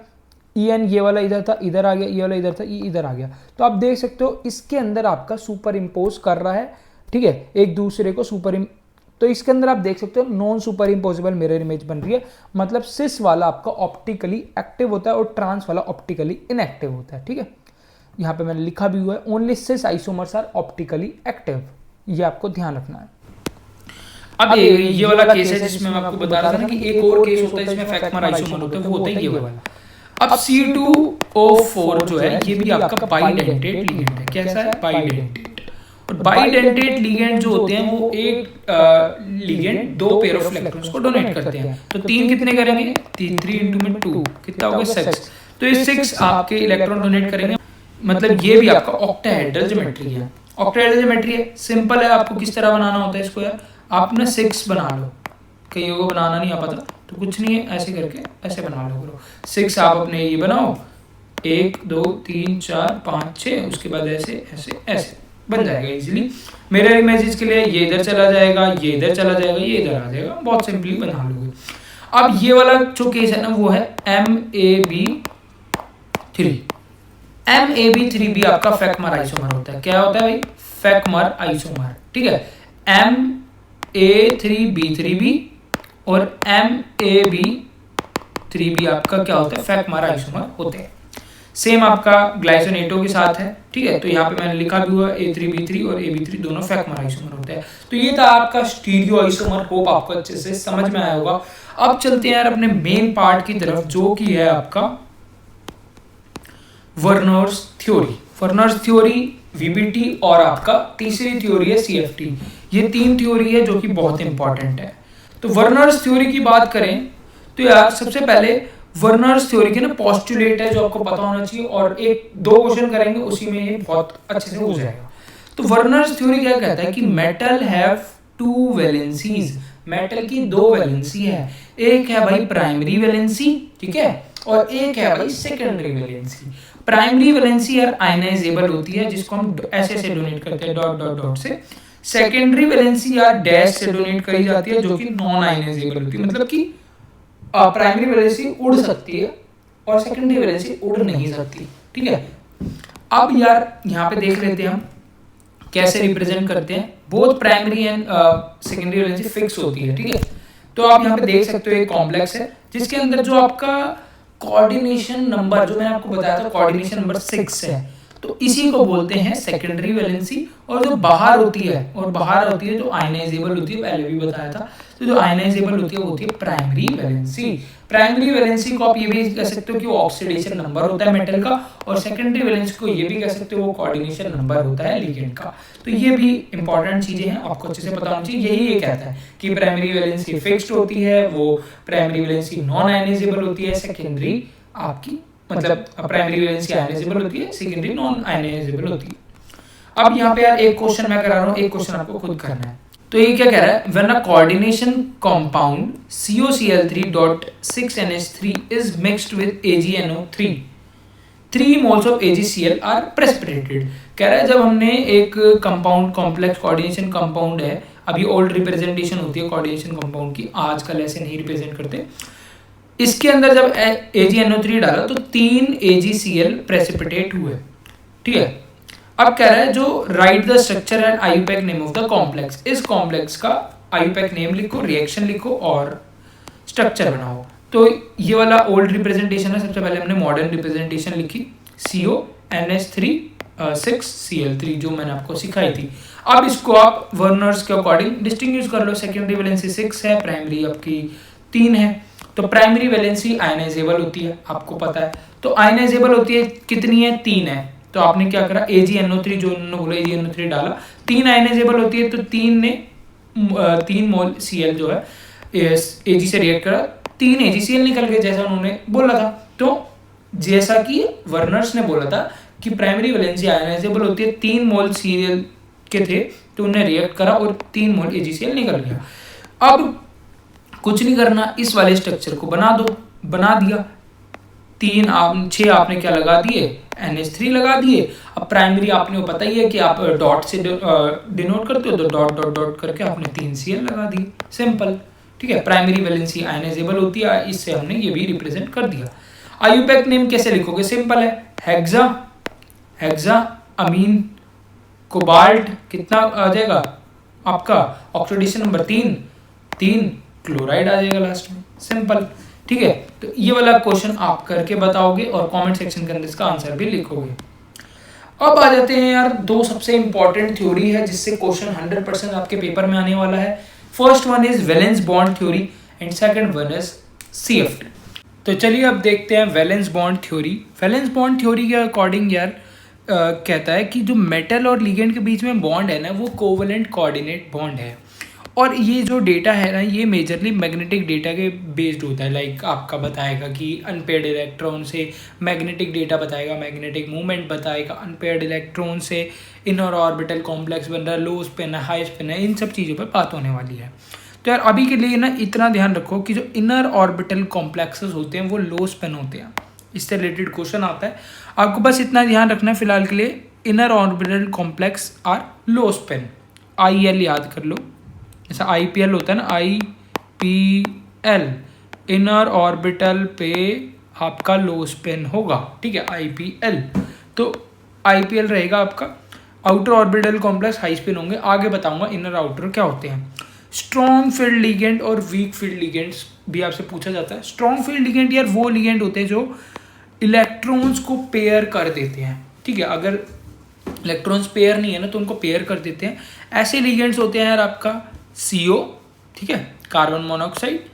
En ये वाला इधर था, इधर आ गया, ये वाला इधर था, ये इधर आ गया। तो आप देख सकते हो इसके अंदर आपका सुपर इम्पोज कर रहा है, ठीक है, एक दूसरे को सुपर। तो इसके अंदर आप देख सकते हो non super imposable mirror image बन रही है, मतलब सिस वाला आपका ऑप्टिकली एक्टिव होता है और ट्रांस वाला ऑप्टिकली इनएक्टिव होता है, ठीक है। यहाँ पे मैंने लिखा भी हुआ है only cis isomers are optically active, ये आपको ध्यान रखना है। अब ये वाला केस है जिसमें मैं आपको बता रहा था ना कि एक और केस होता है जिसमें फैक्मर आइसोमर होता है, वो होता है ये वाला। अब C2O4 जो है ये भी आपका बाइडेंटेट लिगेंड है। कैसा है? बाइडेंटेट। और बाइडेंटेट लिगेंड जो होते हैं वो एक लिगेंड 2 पेयर ऑफ इलेक्ट्रॉन्स को डोनेट करते हैं। तो 3 कितने करेंगे? 3 × 2 कितना होगा? 6। तो ये 6 आपके इलेक्ट्रॉन डोनेट करेंगे, मतलब ये भी आपका ऑक्टाहेड्रल ज्योमेट्री है। ऑक्टाहेड्रल ज्योमेट्री है, सिंपल है। आपको किस तरह बनाना होता है इसको यार? आपने 6 बना लो, कईयों को बनाना नहीं आता तो कुछ नहीं है, ऐसे करके ऐसे बना लो करो। 6 आप अपने ये बनाओ, 1 2 3 4 5 6, उसके बाद ऐसे ऐसे ऐसे बन जाएगा इजीली। मिरर इमेजेस के लिए ये इधर चला जाएगा, ये इधर चला जाएगा, ये इधर आ जाएगा, बहुत सिंपली बना लोगे। अब ये वाला जो केस है ना वो है MAB3। MAB3 भी आपका फैक्मर आइसोमर होता है। क्या होता है भाई? फैक्मर आइसोमर, ठीक है। MA3B3B और MAB3 भी आपका क्या होता है? फैक्मर आइसोमर होते हैं। सेम आपका ग्लाइसिनेटो के साथ है, ठीक है। तो यहाँ पे मैंने लिखा भी हुआ A3B3 और AB3 दोनों फैक्मर आइसोमर होते हैं। तो ये था आपका स्टीरियो आइसोमर। होप आपको अच्छे से समझ में आया होगा। अब चलते हैं यार अपने मेन पार्ट की तरफ, जो कि है आपका Werner's theory. Werner's theory, VBT और आपका तीसरी थ्योरी है CFT। ये 3 थ्योरी है जो कि बहुत इंपॉर्टेंट है। तो वर्नर्स थ्योरी की बात करें तो यार सबसे पहले वर्नर्स थ्योरी के ना पोस्टुलेट है जो आपको पता होना चाहिए, और एक दो क्वेश्चन करेंगे उसी में ये बहुत अच्छे से हो जाएगा। तो वर्नर्स थ्योरी क्या कहता है कि metal have two valencies, metal की दो वैलेंसी है, एक है भाई प्राइमरी वैलेंसी, ठीक है, और एक है भाई सेकेंडरी वैलेंसी। प्राइमरी वैलेंसी यार आयनाइजेबल होती है जिसको हम ऐसे से डोनेट करते हैं डॉट डॉट डॉट से। सेकेंडरी वैलेंसी यार डैश से डोनेट करी जाती है जो कि नॉन आयनाइजेबल होती है, मतलब कि प्राइमरी वैलेंसी उड़ सकती है और सेकेंडरी वैलेंसी उड़ नहीं सकती, ठीक है। अब यार यहाँ पे देख लेते हैं हम कैसे रिप्रेजेंट करते हैं। Both primary and secondary valency fix होती है, ठीक है। तो आप यहाँ पे देख सकते हो एक कॉम्प्लेक्स है जिसके अंदर जो आपका कोऑर्डिनेशन नंबर जो मैंने आपको बताया था कोऑर्डिनेशन नंबर 6 है, तो इसी को बोलते हैं सेकेंडरी वैलेंसी। और जो बाहर होती है जो आयनाइजेबल होती है, पहले भी बताया था, तो जो आयनाइजेबल होती है वो होती है प्राइमरी वैलेंसी। प्राइमरी वैलेंसी को आप ये भी कह सकते हो कि वो ऑक्सीडेशन नंबर होता है मेटल का, और सेकेंडरी वैलेंसी को ये भी कह सकते हो वो कोऑर्डिनेशन नंबर होता है लिगेंड का। तो ये भी इंपॉर्टेंट चीजें हैं, आपको अच्छे से पता होना चाहिए। यही ये कहता है कि प्राइमरी वैलेंसी फिक्स्ड होती है, वो प्राइमरी वैलेंसी नॉन आयनाइजेबल होती है, सेकेंडरी आपकी मतलब प्राइमरी वैलेंसी आयनाइजेबल होती है, सेकेंडरी नॉन आयनाइजेबल होती है। अब यहाँ पे यार एक क्वेश्चन मैं करा रहा हूँ, एक क्वेश्चन आपको खुद करना है। तो ये क्या कह रहा है, when a coordination compound COCl3.6NH3 is mixed with AgNO3 3 moles of AgCl are precipitated. कह रहा है जब हमने एक कंपाउंड कॉम्प्लेक्स कोऑर्डिनेशन कंपाउंड है, अभी ओल्ड रिप्रेजेंटेशन होती है कोऑर्डिनेशन कंपाउंड की, आजकल ऐसे नहीं रिप्रेजेंट करते, इसके अंदर जब AgNO3 डाला तो 3 AgCl प्रेसिपिटेट हुए, ठीक है। अब कह रहा है जो right the structure and IUPAC name of the complex, इस कॉम्प्लेक्स का आईयूपैक नेम लिखो, रिएक्शन लिखो और स्ट्रक्चर बनाओ। तो ये वाला ओल्ड रिप्रेजेंटेशन है, सबसे पहले हमने मॉडर्न रिप्रेजेंटेशन लिखी CONH3 6Cl3 जो मैंने आपको सिखाई थी। अब इसको आप वर्नर्स के अकॉर्डिंग डिस्टिंग्विश कर लो, सेकेंडरी वैलेंसी 6 है, प्राइमरी आपकी 3 है। तो प्राइमरी वैलेंसी आयनाइजेबल होती है, आपको पता है, तो आयनाइजेबल होती है कितनी है, 3 है। तो आपने क्या करा, AgNO3 जो उन्होंने बोला AgNO3 डाला, 3 आयनाइजेबल होती है, तो 3 मोल Cl जो है Ag से रिएक्ट करा, 3 AgCl निकल गए जैसा उन्होंने बोला था। तो जैसा कि वर्नर्स ने बोला था कि प्राइमरी वैलेंसी आयनाइजेबल होती है, 3 मोल Cl के थे तो उन्हें रिएक्ट करा और 3 मोल AgCl निकल गया। अब कुछ नहीं करना, इस वाले स्ट्रक्चर को बना दो, बना दिया, 6 आपने क्या लगा दिए, NH3 लगा दिए। अब प्राइमरी आपने वो पता ही है कि आप डॉट से डिनोट करते हो, तो डॉट डॉट डॉट करके आपने 3 Cl लगा दिए, सिंपल, ठीक है। प्राइमरी वैलेंसी आयनाइजेबल होती है, इससे हमने ये भी रिप्रेजेंट कर दिया। आईयूपैक नेम कैसे लिखोगे, सिंपल है, हेक्सा अमीन कोबाल्ट, कितना आ जाएगा आपका ऑक्सीडेशन नंबर 3 क्लोराइड आ जाएगा लास्ट में, सिंपल, ठीक है। तो ये वाला क्वेश्चन आप करके बताओगे और कमेंट सेक्शन के अंदर इसका आंसर भी लिखोगे। अब आ जाते हैं यार दो सबसे इंपॉर्टेंट थ्योरी है जिससे क्वेश्चन 100% आपके पेपर में आने वाला है। First one is valence bond theory and second one is CFT। तो चलिए अब देखते हैं valence bond theory. Valence bond theory के अकॉर्डिंग यार कहता है कि जो मेटल और लिगेंड के बीच में बॉन्ड है ना, वो कोवलेंट कोऑर्डिनेट बॉन्ड है, और ये जो डेटा है ना, ये मेजरली मैग्नेटिक डेटा के बेस्ड होता है। लाइक आपका बताएगा कि अनपेयर्ड इलेक्ट्रॉन से मैग्नेटिक डेटा बताएगा, मैग्नेटिक मूवमेंट बताएगा, अनपेयर्ड इलेक्ट्रॉन से इनर ऑर्बिटल कॉम्प्लेक्स बन रहा है, लो स्पिन है, हाई स्पिन है, इन सब चीज़ों पर बात होने वाली है। तो यार अभी के लिए ना इतना ध्यान रखो कि जो इनर ऑर्बिटल कॉम्प्लेक्सेस होते हैं वो लो स्पिन होते हैं, इससे रिलेटेड क्वेश्चन आता है, आपको बस इतना ध्यान रखना है फिलहाल के लिए, inner orbital complex are low spin, IL याद कर लो, जैसा IPL होता है ना, IPL इनर ऑर्बिटल पे आपका लो स्पिन होगा, ठीक है, IPL। तो IPL रहेगा आपका। Outer orbital complex high spin होंगे, आगे बताऊंगा इनर आउटर क्या होते हैं। स्ट्रॉन्ग फील्ड लिगेंड और वीक फील्ड लिगेंड्स भी आपसे पूछा जाता है। स्ट्रॉन्ग फील्ड लिगेंड यार वो लिगेंड होते हैं जो इलेक्ट्रॉन्स को पेयर कर देते हैं, ठीक है, अगर इलेक्ट्रॉन्स पेयर नहीं है ना तो उनको पेयर कर देते हैं। ऐसे लिगेंड्स होते हैं यार आपका CO, ठीक है, कार्बन मोनोऑक्साइड,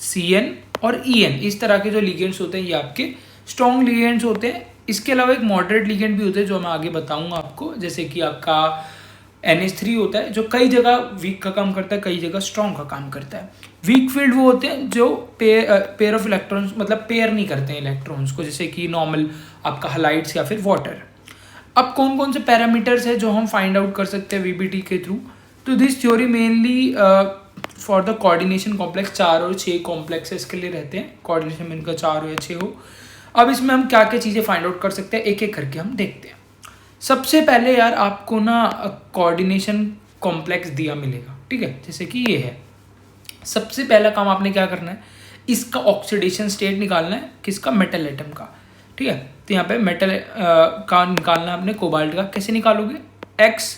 CN और EN, इस तरह के जो लिगेंड्स होते हैं ये आपके स्ट्रॉन्ग लिगेंड्स होते हैं। इसके अलावा एक मॉडरेट लिगेंड भी होते हैं जो मैं आगे बताऊंगा आपको, जैसे कि आपका NH3 होता है जो कई जगह वीक का काम करता है, कई जगह स्ट्रॉन्ग का काम करता है। वीक फील्ड वो होते हैं जो पेयर ऑफ इलेक्ट्रॉन्स मतलब पेयर नहीं करते हैं इलेक्ट्रॉन्स को, जैसे कि नॉर्मल आपका हलाइड्स या फिर वाटर। अब कौन कौन से पैरामीटर्स है जो हम फाइंड आउट कर सकते हैं VBT के थ्रू? तो this theory mainly for the coordination complex 4 और 6 कॉम्प्लेक्सेस के लिए रहते हैं, कोऑर्डिनेशन में इनका 4 हो या 6 हो। अब इसमें हम क्या क्या चीज़ें फाइंड आउट कर सकते हैं, एक एक करके हम देखते हैं। सबसे पहले यार आपको ना कोऑर्डिनेशन कॉम्प्लेक्स दिया मिलेगा, ठीक है, जैसे कि ये है। सबसे पहला काम आपने क्या करना है, इसका ऑक्सीडेशन स्टेट निकालना है, किसका? मेटल एटम का, ठीक है। तो यहाँ पे मेटल का निकालना है आपने, कोबाल्ट का। कैसे निकालोगे? x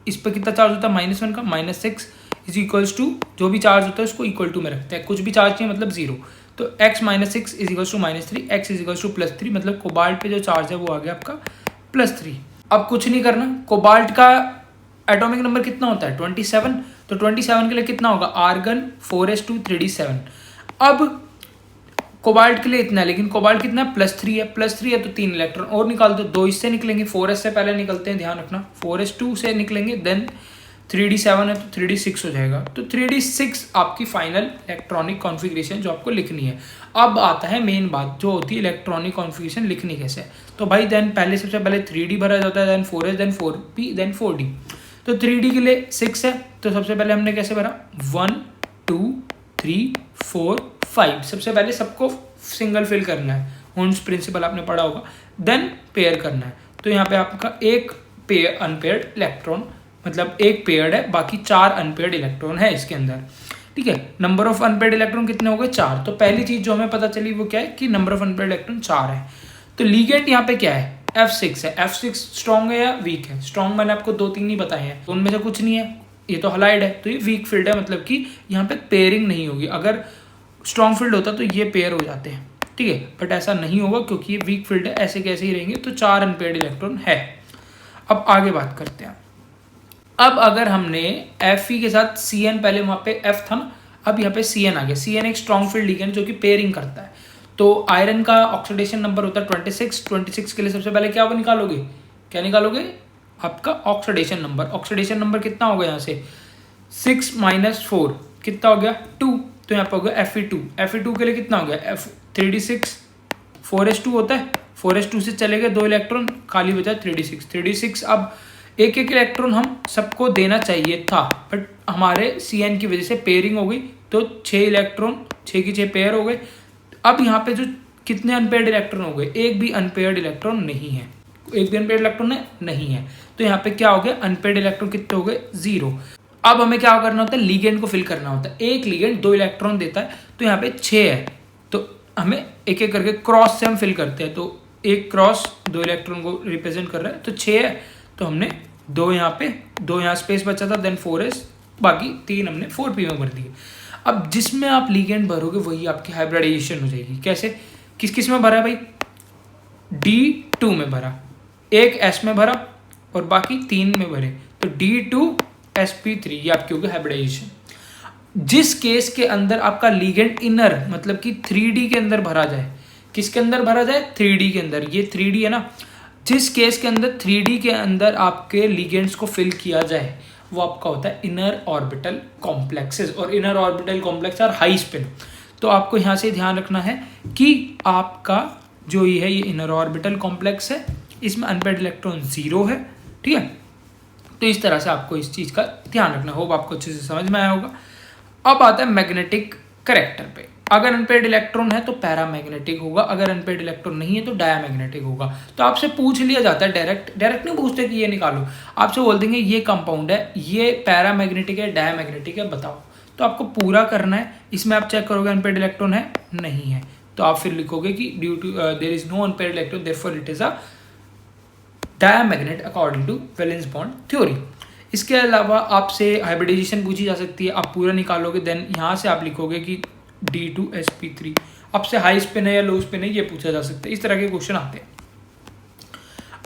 इस पर कितना चार्ज होता है? -1 का, -6 इज इक्वल्स टू जो भी चार्ज होता है उसको इक्वल टू में रखते हैं, कुछ भी चार्ज नहीं मतलब 0। तो x -6 is equals to -3, x is equals to +3, मतलब कोबाल्ट पे जो चार्ज है वो आ गया आपका +3। अब कुछ नहीं करना, कोबाल्ट का एटॉमिक नंबर कितना होता है? 27। तो 27 के लिए कितना होगा? Argon 4s2 3d7। अब कोबाल्ट के लिए इतना है, लेकिन कोबाल्ट कितना है? +3 है, +3 है तो 3 इलेक्ट्रॉन और निकाल दो, 2 इससे निकलेंगे, 4s से पहले निकलते हैं, ध्यान रखना, 4s2 से निकलेंगे, देन 3d7 है तो 3d6 हो जाएगा। तो 3d6 आपकी फाइनल इलेक्ट्रॉनिक कॉन्फ़िगरेशन जो आपको लिखनी है। अब आता है मेन बात जो होती है इलेक्ट्रॉनिक कॉन्फ़िगरेशन लिखनी कैसे है। तो भाई देन पहले सबसे पहले 3d भरा जाता है, then 4s, then 4p, then 4d। तो 3d के लिए 6 है, तो सबसे पहले हमने कैसे भरा? 1 2 3 4 5। सबसे पहले सबको सिंगल फिल करना है, हुंस प्रिंसिपल आपने पढ़ा होगा, देन पेयर करना है। तो यहाँ पे आपका एक पेयर अनपेयर्ड इलेक्ट्रॉन, मतलब एक पेयर्ड है, बाकी 4 अनपेयर्ड इलेक्ट्रॉन है इसके अंदर, ठीक है। नंबर ऑफ अनपेयर्ड इलेक्ट्रॉन कितने हो गए? 4। तो पहली चीज जो हमें पता चली वो क्या है कि नंबर ऑफ अनपेयर्ड इलेक्ट्रॉन 4 है। तो लीगेंड यहाँ पे क्या है? F6 है। F6 स्ट्रॉन्ग है या वीक है? स्ट्रॉन्ग मैंने आपको 2-3 ही बताए हैं, तो उनमें से कुछ नहीं है, ये तो हलाइड है, तो ये वीक फील्ड है, मतलब कि यहाँ पे पेयरिंग नहीं होगी। अगर स्ट्रॉन्ग फील्ड होता तो ये पेयर हो जाते हैं, ठीक है, बट ऐसा नहीं होगा क्योंकि ये वीक फील्ड है, ऐसे कैसे ही रहेंगे। तो 4 अनपेयर्ड इलेक्ट्रॉन है। अब आगे बात करते हैं। अब अगर हमने Fe के साथ Cn, पहले वहाँ पे F था ना, अब यहाँ पे Cn आ गया। Cn एक स्ट्रॉन्ग फील्ड लिगेंड जो कि पेयरिंग करता है। तो आयरन का ऑक्सीडेशन नंबर होता है 26 के लिए सबसे पहले क्या निकालोगे? क्या निकालोगे? आपका ऑक्सीडेशन नंबर। ऑक्सीडेशन नंबर कितना होगा यहाँ से? 6 - 4 कितना हो गया? 2। तो यहाँ पे हो गया Fe2। Fe2 के लिए कितना हो गया? 3d6, 4s2 होता है, 4s2 से चले गए 2 इलेक्ट्रॉन, खाली बचा 3d6। अब एक एक इलेक्ट्रॉन हम सबको देना चाहिए था, बट हमारे Cn की वजह से पेयरिंग हो गई, तो 6 इलेक्ट्रॉन, 6 की 6 पेयर हो गए। अब यहाँ पे जो कितने अनपेयर्ड इलेक्ट्रॉन हो गए? एक भी अनपेयर्ड इलेक्ट्रॉन नहीं है, एक भी अनपेयर्ड इलेक्ट्रॉन नहीं है। तो यहाँ पे क्या हो गया? अनपेयर्ड इलेक्ट्रॉन कितने हो गए? 0। अब हमें क्या करना होता है? लीगेंड को फिल करना होता है। एक लीगेंड 2 इलेक्ट्रॉन देता है, तो यहाँ पे 6 है, तो हमें एक एक करके क्रॉस से हम फिल करते हैं। तो एक क्रॉस 2 इलेक्ट्रॉन को रिप्रेजेंट कर रहा है, तो 6 है, तो हमने 2 यहाँ पे, 2 यहाँ स्पेस बचा था, देन 4s, बाकी 3 हमने 4p में भर दिए। अब जिसमें आप लीगेंड भरोगे वही आपकी हाइब्रिडाइजेशन हो जाएगी। कैसे? किस किस में भरा भाई? D2 में भरा, एक S में भरा और बाकी 3 में भरे, तो D2sp3, ये आपकी होगी हाइब्रिडाइजेशन। जिस केस के अंदर आपका लीगेंड इनर मतलब कि 3D के अंदर भरा जाए, किसके अंदर भरा जाए? 3D के अंदर। ये 3D है ना, जिस केस के अंदर 3D के अंदर आपके लीगेंड्स को फिल किया जाए वो आपका होता है इनर ऑर्बिटल कॉम्प्लेक्सेस, और inner orbital complex are high spin. तो आपको यहाँ से ध्यान रखना है कि आपका जो ये है ये इनर ऑर्बिटल कॉम्प्लेक्स है, इसमें अनपेयर्ड इलेक्ट्रॉन 0 है, ठीक है। तो इस तरह से आपको इस चीज़ का ध्यान रखना, होप आपको अच्छे से समझ में आया होगा। अब आता है मैग्नेटिक कैरेक्टर पे। अगर अनपेयर्ड इलेक्ट्रॉन है तो पैरामैग्नेटिक होगा, अगर अनपेयर्ड इलेक्ट्रॉन नहीं है तो डायमैग्नेटिक होगा। तो आपसे पूछ लिया जाता है, डायरेक्ट नहीं पूछते कि ये निकालो, आपसे बोल देंगे ये कंपाउंड है, ये पैरामैग्नेटिक है, डायमैग्नेटिक है, बताओ। तो आपको पूरा करना है। इसमें आप चेक करोगे अनपेयर्ड इलेक्ट्रॉन है, नहीं है, तो आप फिर लिखोगे कि due to there is no unpaired electron therefore it is a diamagnet according to valence bond theory. इसके अलावा आपसे हाइब्रिडाइजेशन पूछी जा सकती है, आप पूरा निकालोगे, देन यहाँ से आप लिखोगे कि D2sp3 आपसे हाई स्पिन है या लो स्पिन है, ये पूछा जा सकता है। इस तरह के क्वेश्चन आते हैं।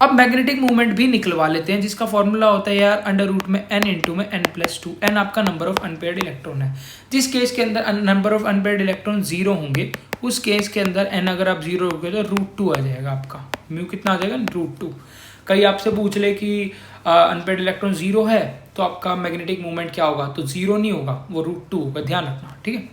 अब मैग्नेटिक मूवमेंट भी निकलवा लेते हैं, जिसका फॉर्मूला होता है यार अंडर रूट में n इंटू में n+2। n आपका नंबर ऑफ अनपेयर्ड इलेक्ट्रॉन है। जिस केस के अंदर नंबर ऑफ अनपेयर्ड इलेक्ट्रॉन 0 होंगे, उस केस के अंदर n अगर आप 0 रखोगे तो √2 आ जाएगा आपका। म्यू कितना आ जाएगा? √2। कहीं आपसे पूछ ले कि अनपेयर्ड इलेक्ट्रॉन 0 है तो आपका मैग्नेटिक मूवमेंट क्या होगा, तो 0 नहीं होगा, वो √2 होगा, ध्यान रखना, ठीक है।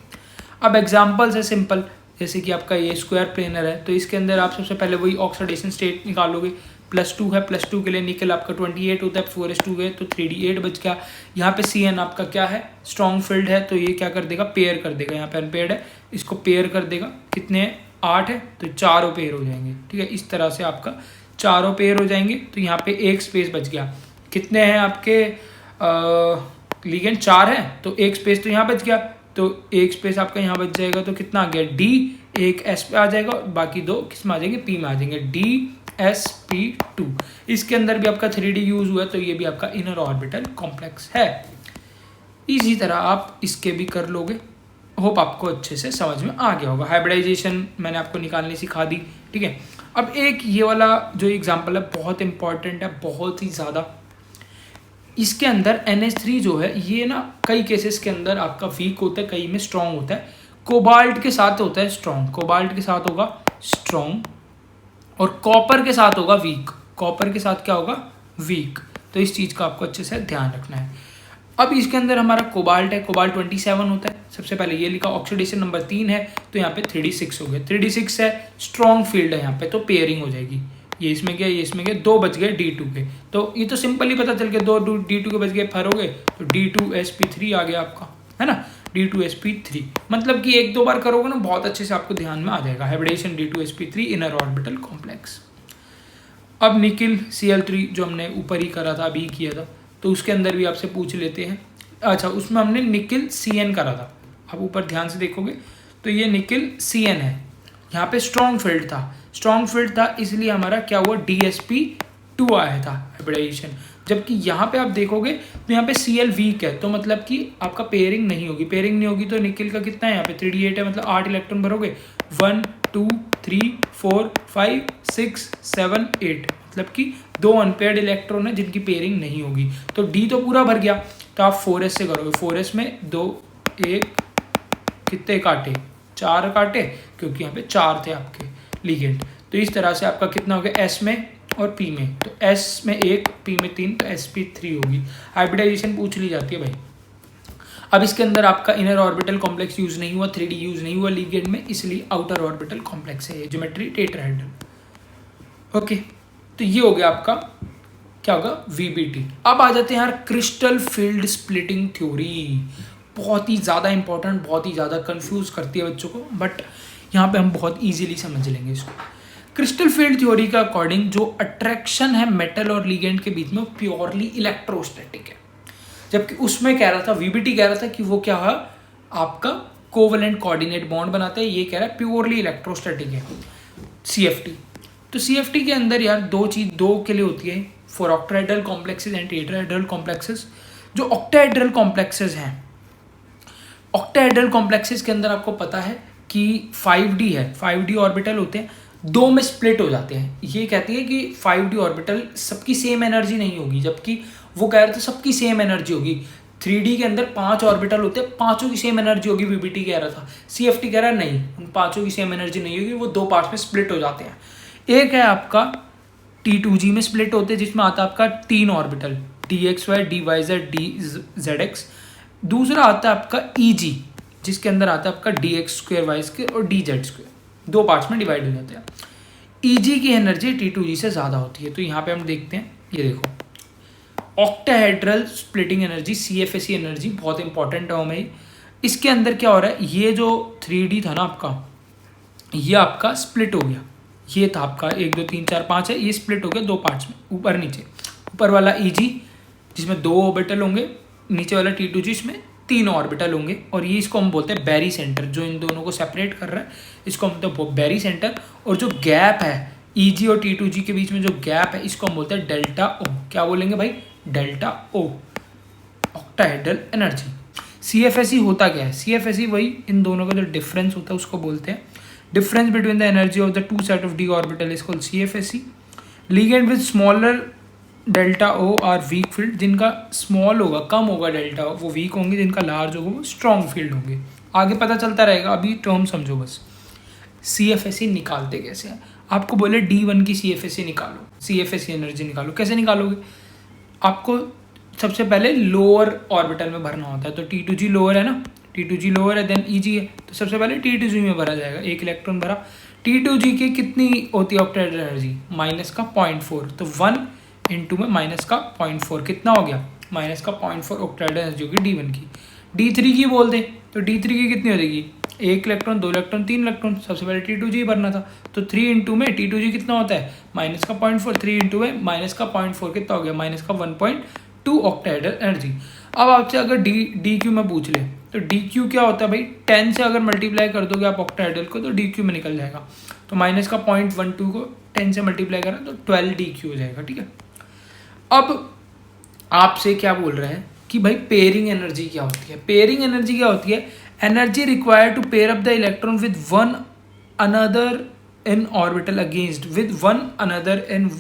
अब एग्जाम्पल्स है सिंपल, जैसे कि आपका ये स्क्वायर प्लेनर है, तो इसके अंदर आप सबसे पहले वही ऑक्सीडेशन स्टेट निकालोगे। +2 है, +2 के लिए निकल आपका 28 होता है, 4s2 गए तो 3d8 बच गया। यहाँ पे Cn आपका क्या है, स्ट्रॉन्ग फील्ड है, तो ये क्या कर देगा, पेयर कर देगा। यहाँ पे अनपेयर्ड है, इसको पेयर कर देगा, कितने 8 है तो चारों पेयर हो जाएंगे, ठीक है। इस तरह से आपका चारों पेयर हो जाएंगे, तो यहाँ पे एक स्पेस बच गया। कितने हैं आपके लिगेंड, 4 है, तो एक स्पेस तो यहाँ बच गया, तो एक स्पेस आपका यहाँ बच जाएगा, तो कितना आ गया, D, एक S पे आ जाएगा, बाकी दो किस में आ जाएंगे, P में आ जाएंगे, DsP2। इसके अंदर भी आपका 3D यूज हुआ है, तो ये भी आपका इनर ऑर्बिटल कॉम्प्लेक्स है। इसी तरह आप इसके भी कर लोगे। होप आपको अच्छे से समझ में आ गया होगा। हाइब्रिडाइजेशन मैंने आपको निकालनी सिखा दी, ठीक है। अब एक ये वाला जो एग्जाम्पल है बहुत इंपॉर्टेंट है, बहुत ही ज़्यादा। इसके अंदर NH3 जो है ये ना कई केसेस के अंदर आपका वीक होता है, कई में स्ट्रॉन्ग होता है। कोबाल्ट के साथ होता है स्ट्रॉन्ग, कोबाल्ट के साथ होगा स्ट्रॉन्ग, और कॉपर के साथ होगा वीक, कॉपर के साथ क्या होगा, वीक। तो इस चीज़ का आपको अच्छे से ध्यान रखना है। अब इसके अंदर हमारा कोबाल्ट है, कोबाल्ट 27 होता है। सबसे पहले ये लिखा, ऑक्सीडेशन नंबर 3 है, तो यहाँ पे 3d6 हो गया, 3d6 है, स्ट्रॉन्ग फील्ड है यहाँ पे, तो पेयरिंग हो जाएगी। ये इसमें गया, ये इसमें गया, 2 बच गए D2 के, तो ये तो सिंपल ही पता चल गया, 2 D2 के बच गए, फर हो गए, तो D2sp3 आ गया आपका, है ना, D2sp3। मतलब कि 1-2 बार करोगे ना बहुत अच्छे से आपको ध्यान में आ जाएगा। Hybridisation D2sp3 inner orbital complex. अब निकिल Cl3 जो हमने ऊपर ही करा था, अभी किया था, तो उसके अंदर भी आपसे पूछ लेते हैं। अच्छा, उसमें हमने निकिल Cn करा था, आप ऊपर ध्यान से देखोगे तो ये निकिल Cn है, यहाँ पे स्ट्रॉन्ग फील्ड था, स्ट्रॉन्ग फील्ड था इसलिए हमारा क्या हुआ, DsP2 आया था हाइब्रिडाइजेशन। जबकि यहाँ पे आप देखोगे तो यहाँ पे Cl वीक है, तो मतलब कि आपका पेयरिंग नहीं होगी, पेयरिंग नहीं होगी तो निकिल का कितना है, यहाँ पे 3d8 है, मतलब 8 इलेक्ट्रॉन भरोगे, 1 2 3 4 5 6 7 8, मतलब कि 2 अनपेयर्ड इलेक्ट्रॉन है जिनकी पेयरिंग नहीं होगी। तो D तो पूरा भर गया, तो आप 4s से करोगे, 4s में 2 1 कितने काटे, 4 काटे, क्योंकि यहाँ पे 4 थे आपके लिगेंड। तो इस तरह से आपका कितना हो गया, S में और P में, तो S में 1 P में 3, तो sp3 होगी। हाइब्रिडाइजेशन पूछ ली जाती है भाई। अब इसके अंदर आपका इनर ऑर्बिटल कॉम्प्लेक्स यूज नहीं हुआ, 3D यूज नहीं हुआ लिगेंड में, इसलिए आउटर ऑर्बिटल कॉम्प्लेक्स है, ज्योमेट्री टेट्राहेड्रल। ओके, तो ये हो गया आपका क्या होगा, VBT। अब आ जाते हैं यार क्रिस्टल फील्ड स्प्लिटिंग थ्योरी, बहुत ही ज़्यादा इंपॉर्टेंट, बहुत ही ज़्यादा कंफ्यूज करती है बच्चों को, बट यहाँ पे हम बहुत इजीली समझ लेंगे इसको। क्रिस्टल फील्ड थ्योरी का अकॉर्डिंग जो अट्रैक्शन है मेटल और लिगेंड के बीच में, वो प्योरली इलेक्ट्रोस्टैटिक है। जबकि उसमें कह रहा था, VBT कह रहा था कि वो क्या है, आपका कोवेलेंट कोऑर्डिनेट बॉन्ड बनाता है, ये कह रहा है प्योरली इलेक्ट्रोस्टैटिक है CFT। तो CFT के अंदर यार दो के लिए होती है, for octahedral complexes and tetrahedral complexes. जो ऑक्टाहेड्रल कॉम्प्लेक्सेस हैं, ऑक्टाहेड्रल कॉम्प्लेक्सेस के अंदर आपको पता है कि 5D है, 5D ऑर्बिटल होते हैं, 2 में स्प्लिट हो जाते हैं। ये कहती है कि 5D ऑर्बिटल सबकी सेम एनर्जी नहीं होगी, जबकि वो कह रहे थे सबकी सेम एनर्जी होगी। 3D के अंदर 5 ऑर्बिटल होते हैं, 5 की सेम एनर्जी होगी, VBT कह रहा था। CFT कह रहा है नहीं, उन 5 की सेम एनर्जी नहीं होगी, वो 2 पार्ट्स में स्प्लिट हो जाते हैं। एक है आपका T2G में स्प्लिट होते हैं, जिसमें आता है आपका 3 ऑर्बिटल, DXY DYZ DZX। दूसरा आता है आपका EG, जिसके अंदर आता है आपका DX² Y² और DZ², 2 पार्ट्स में डिवाइड हो जाते हैं। EG की एनर्जी T2G से ज़्यादा होती है। तो यहाँ पे हम देखते हैं, ये देखो octahedral splitting energy, CFSE energy, बहुत इंपॉर्टेंट टर्म है। इसके अंदर क्या हो रहा है, ये जो 3D था ना आपका, ये आपका स्प्लिट हो गया, ये था आपका 1 2 3 4 5 है, ये स्प्लिट हो गया 2 पार्ट्स में, ऊपर नीचे। ऊपर वाला EG जिसमें 2 ऑर्बिटल होंगे, नीचे वाला T2G जिसमें 3 ऑर्बिटल होंगे, और ये इसको हम बोलते हैं बैरी सेंटर, जो इन दोनों को सेपरेट कर रहा है, इसको हम बोलते हैं बैरी सेंटर। और जो गैप है EG और T2G के बीच में जो गैप है, इसको हम बोलते हैं डेल्टा O। क्या बोलेंगे भाई, delta O, octahedral energy. CFSE होता क्या है, CFSE वही इन दोनों का जो डिफरेंस होता है उसको बोलते हैं, difference between the energy of the 2 set of D orbital is called CFSE। Ligand with smaller delta O are weak field, जिनका स्मॉल होगा, कम होगा डेल्टा O, वो वीक होंगे, जिनका लार्ज होगा वो स्ट्रॉन्ग फील्ड होंगे। आगे पता चलता रहेगा, अभी टर्म समझो बस। CFSE निकालते कैसे हैं, आपको बोले D1 की CFSE निकालो, CFSE एनर्जी निकालो, कैसे निकालोगे, आपको सबसे पहले लोअर ऑर्बिटल में भरना होता है। तो T2G लोअर है ना, T2G लोअर है, देन EG है, तो सबसे पहले T2G में भरा जाएगा। एक इलेक्ट्रॉन भरा। T2G की कितनी होती है ऑक्टेहेड्रल एनर्जी? माइनस का 0.4, तो 1 इंटू में माइनस का 0.4 कितना हो गया? माइनस का 0.4 ऑक्टेहेड्रल एनर्जी होगी D1 की। D3 की बोल दे तो D3 की कितनी हो जाएगी? एक इलेक्ट्रॉन, दो इलेक्ट्रॉन, तीन इलेक्ट्रॉन, सबसे पहले T2G भरना था, तो 3 इंटू में T2G कितना होता है? माइनस का 0.4, 3 इंटू में माइनस का 0.4 कितना हो गया? माइनस का 1.2 ऑक्टेहेड्रल एनर्जी। अब आपसे अगर DQ में पूछ ले तो DQ क्या होता है भाई? 10 से अगर मल्टीप्लाई कर दोगे आप ऑक्टेहेड्रल को तो DQ में निकल जाएगा। तो माइनस का 0.12 को 10 से मल्टीप्लाई करें तो 12 DQ हो जाएगा, ठीक है। अब आपसे क्या बोल रहे हैं कि भाई पेयरिंग एनर्जी क्या होती है? पेयरिंग एनर्जी क्या होती है? Energy required to pair up the electron with one another in orbital against with one another in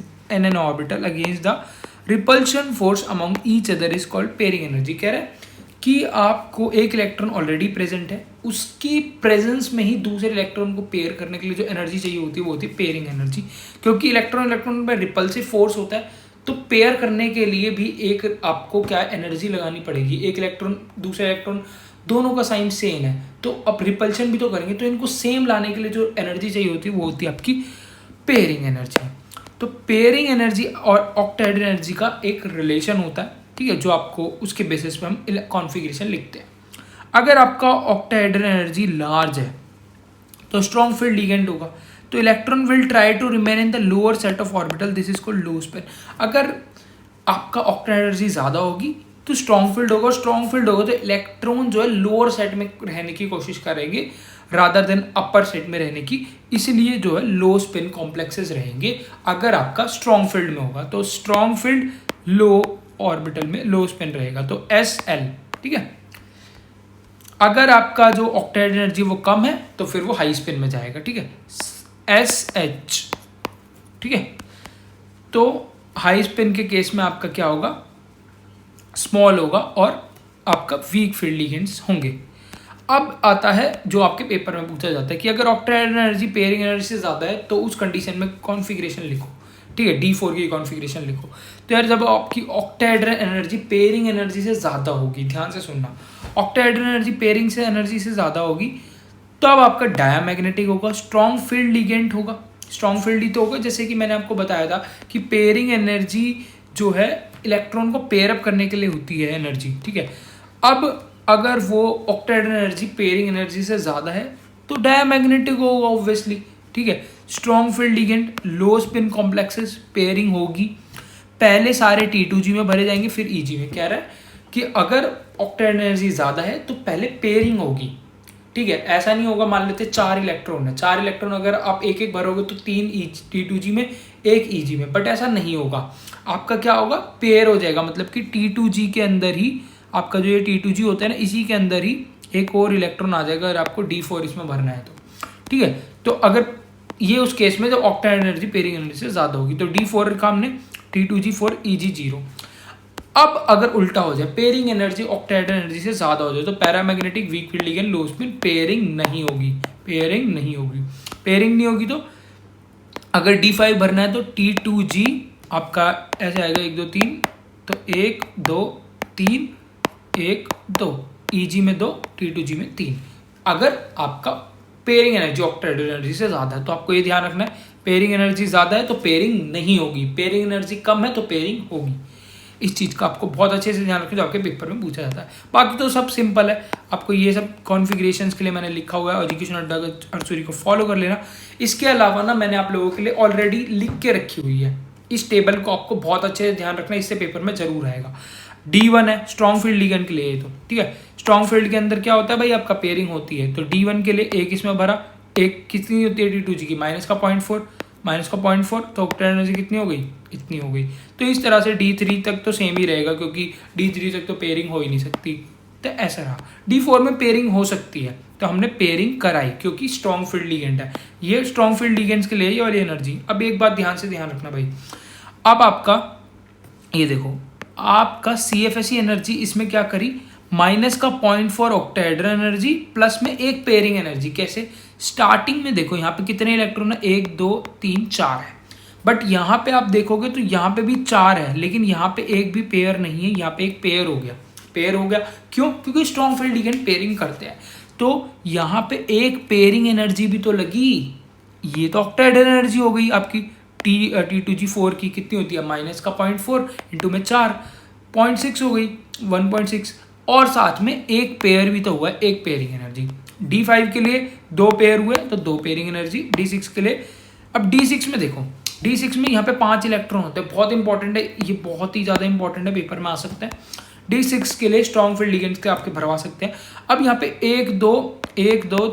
an orbital against the repulsion force among each other is called pairing energy. कह रहे हैं कि आपको एक इलेक्ट्रॉन ऑलरेडी प्रेजेंट है, उसकी प्रेजेंस में ही दूसरे इलेक्ट्रॉन को पेयर करने के लिए जो एनर्जी चाहिए होती है वो होती है पेयरिंग एनर्जी। क्योंकि इलेक्ट्रॉन में रिपल्सिव फोर्स होता है, तो पेयर करने के लिए भी एक आपको क्या एनर्जी लगानी पड़ेगी। एक इलेक्ट्रॉन दूसरा इलेक्ट्रॉन दोनों का साइन सेम है, तो अब रिपल्शन भी तो करेंगे, तो इनको सेम लाने के लिए जो एनर्जी चाहिए होती है वो होती है आपकी पेयरिंग एनर्जी। तो पेयरिंग एनर्जी और ऑक्टेहेड्रल एनर्जी का एक रिलेशन होता है, ठीक है, जो आपको उसके बेसिस पे हम कॉन्फ़िगरेशन लिखते हैं। अगर आपका ऑक्टेहेड्रल एनर्जी लार्ज है तो स्ट्रॉन्ग फील्ड लिगेंड होगा, तो electron will try to remain in the lower set of orbital, this is called low spin. अगर आपका ऑक्टेहेड्रल एनर्जी ज़्यादा होगी तो स्ट्रॉन्ग फील्ड होगा, स्ट्रॉन्ग फील्ड होगा तो इलेक्ट्रॉन जो है लोअर सेट में रहने की कोशिश करेंगे रादर देन अपर सेट में रहने की, इसलिए जो है लो स्पिन कॉम्प्लेक्सेस रहेंगे अगर आपका स्ट्रॉन्ग फील्ड में होगा। तो स्ट्रॉन्ग फील्ड लो ऑर्बिटल में लो स्पिन रहेगा, तो SL, ठीक है। अगर आपका जो ऑक्टेहेड्रल एनर्जी वो कम है तो फिर वो हाई स्पिन में जाएगा, ठीक है, SH, ठीक है। तो हाई स्पिन के केस में आपका क्या होगा? स्मॉल होगा और आपका वीक फील्ड लिगेंड्स होंगे। अब आता है जो आपके पेपर में पूछा जाता है कि अगर ऑक्टेहेड्रल एनर्जी पेयरिंग एनर्जी से ज़्यादा है तो उस कंडीशन में कॉन्फ़िगरेशन लिखो, ठीक है, D4 की कॉन्फ़िगरेशन लिखो। तो यार जब आपकी ऑक्टेहेड्रल एनर्जी पेयरिंग एनर्जी से ज़्यादा होगी, ध्यान से सुनना, ऑक्टेहेड्रल एनर्जी पेयरिंग से एनर्जी से ज़्यादा होगी तो अब आपका डायामैग्नेटिक होगा, स्ट्रॉन्ग फील्ड लिगेंड होगा। स्ट्रॉन्ग फील्ड ही तो होगा, जैसे कि मैंने आपको बताया था कि पेयरिंग एनर्जी जो है इलेक्ट्रॉन को पेयर अप करने के लिए होती है एनर्जी, ठीक है। अब अगर वो ऑक्टेहेड्रल एनर्जी पेयरिंग एनर्जी से ज़्यादा है तो डायामैग्नेटिक होगा ऑब्वियसली, ठीक है। स्ट्रॉन्ग फील्ड लिगेंड, लो स्पिन कॉम्प्लेक्सेस, पेयरिंग होगी। पहले सारे T2G में भरे जाएंगे फिर EG में। कह रहा है कि अगर ऑक्टेहेड्रल एनर्जी ज़्यादा है तो पहले पेयरिंग होगी, ठीक है। ऐसा नहीं होगा, मान लेते 4 इलेक्ट्रॉन है, 4 इलेक्ट्रॉन अगर आप एक एक भरोगे तो 3 T2G में, 1 EG में, बट ऐसा नहीं होगा। आपका क्या होगा? पेयर हो जाएगा, मतलब कि T2G के अंदर ही आपका जो ये T2G होता है ना, इसी के अंदर ही एक और इलेक्ट्रॉन आ जाएगा अगर आपको D4 इसमें भरना है तो, ठीक है। तो अगर ये उस केस में जब ऑक्टेहेड्रल एनर्जी पेयरिंग एनर्जी से ज़्यादा होगी तो D4 का हमने T2G 4 EG 0। अब अगर उल्टा हो जाए, पेयरिंग एनर्जी ऑक्टेहेड्रल एनर्जी से ज़्यादा हो जाए तो पैरामैग्नेटिक, वीक फील्ड लिगेंड, लो स्पिन, पेयरिंग नहीं होगी, पेयरिंग नहीं होगी। पेयरिंग नहीं होगी तो अगर D5 भरना है तो T2G आपका ऐसे आएगा 1 2 3, तो 1 2 3 1 2, EG में 2, T2G में 3। अगर आपका पेयरिंग एनर्जी ऑक्टेहेड्रल एनर्जी से ज़्यादा है तो आपको ये ध्यान रखना है, पेयरिंग एनर्जी ज़्यादा है तो पेयरिंग नहीं होगी, पेयरिंग एनर्जी कम है तो पेयरिंग होगी। इस चीज़ का आपको बहुत अच्छे से ध्यान रखें जो आपके पेपर में पूछा जाता है। बाकी तो सब सिंपल है, आपको ये सब कॉन्फ़िगरेशंस के लिए मैंने लिखा हुआ है, एजुकेशन अड्डा अर्सुरी को फॉलो कर लेना। इसके अलावा ना मैंने आप लोगों के लिए ऑलरेडी लिख के रखी हुई है, इस टेबल को आपको बहुत अच्छे से ध्यान रखना, इससे पेपर में जरूर आएगा। D1 है स्ट्रॉन्ग फील्ड लिगेंड के लिए, तो ठीक है, स्ट्रॉन्ग फील्ड के अंदर क्या होता है भाई, आपका पेयरिंग होती है। तो D1 के लिए एक इसमें भरा, एक कितनी होती है T2G की, माइनस का 0.4, माइनस का 0.4, तो ऑक्टेहेड्रल एनर्जी कितनी हो गई, इतनी हो गई। तो इस तरह से D3 तक तो सेम ही रहेगा क्योंकि D3 तक तो पेयरिंग हो ही नहीं सकती, तो ऐसा रहा। D4 में पेयरिंग हो सकती है तो हमने पेयरिंग कराई क्योंकि स्ट्रॉन्ग फील्ड लिगेंड है, ये स्ट्रॉन्ग फील्ड लिगेंड्स के लिए ये वाली एनर्जी। अब एक बात ध्यान से ध्यान रखना भाई, अब आपका ये देखो, आपका CFSE एनर्जी इसमें क्या करी, माइनस का 0.4 ऑक्टेहेड्रल एनर्जी प्लस में एक पेयरिंग एनर्जी। कैसे? स्टार्टिंग में देखो यहाँ पे कितने इलेक्ट्रॉन है, 1 2 3 4 है, बट यहाँ पे आप देखोगे तो यहाँ पे भी 4 है, लेकिन यहाँ पे एक भी पेयर नहीं है, यहाँ पे एक पेयर हो गया। पेयर हो गया क्यों? क्योंकि स्ट्रॉन्ग फील्ड लिगेंड पेयरिंग करते हैं। तो यहाँ पे एक पेयरिंग एनर्जी भी तो लगी, ये तो ऑक्टेट एनर्जी हो गई आपकी। T2G4 की कितनी होती है? माइनस का 0.4 इंटू में 4, 0.6 हो गई, 1.6। और साथ में एक पेयर भी तो हुआ है, एक पेयरिंग एनर्जी। D5 के लिए 2 पेयर हुए तो 2 पेयरिंग एनर्जी। D6 के लिए, अब D6 में देखो, D6 में यहाँ पे 5 इलेक्ट्रॉन होते हैं, बहुत इंपॉर्टेंट है ये, बहुत ही ज़्यादा इंपॉर्टेंट है, पेपर में आ सकता है। D6 के लिए स्ट्रॉन्ग फील्ड लिगेंड्स के आपके भरवा सकते हैं। अब यहाँ पे 1 2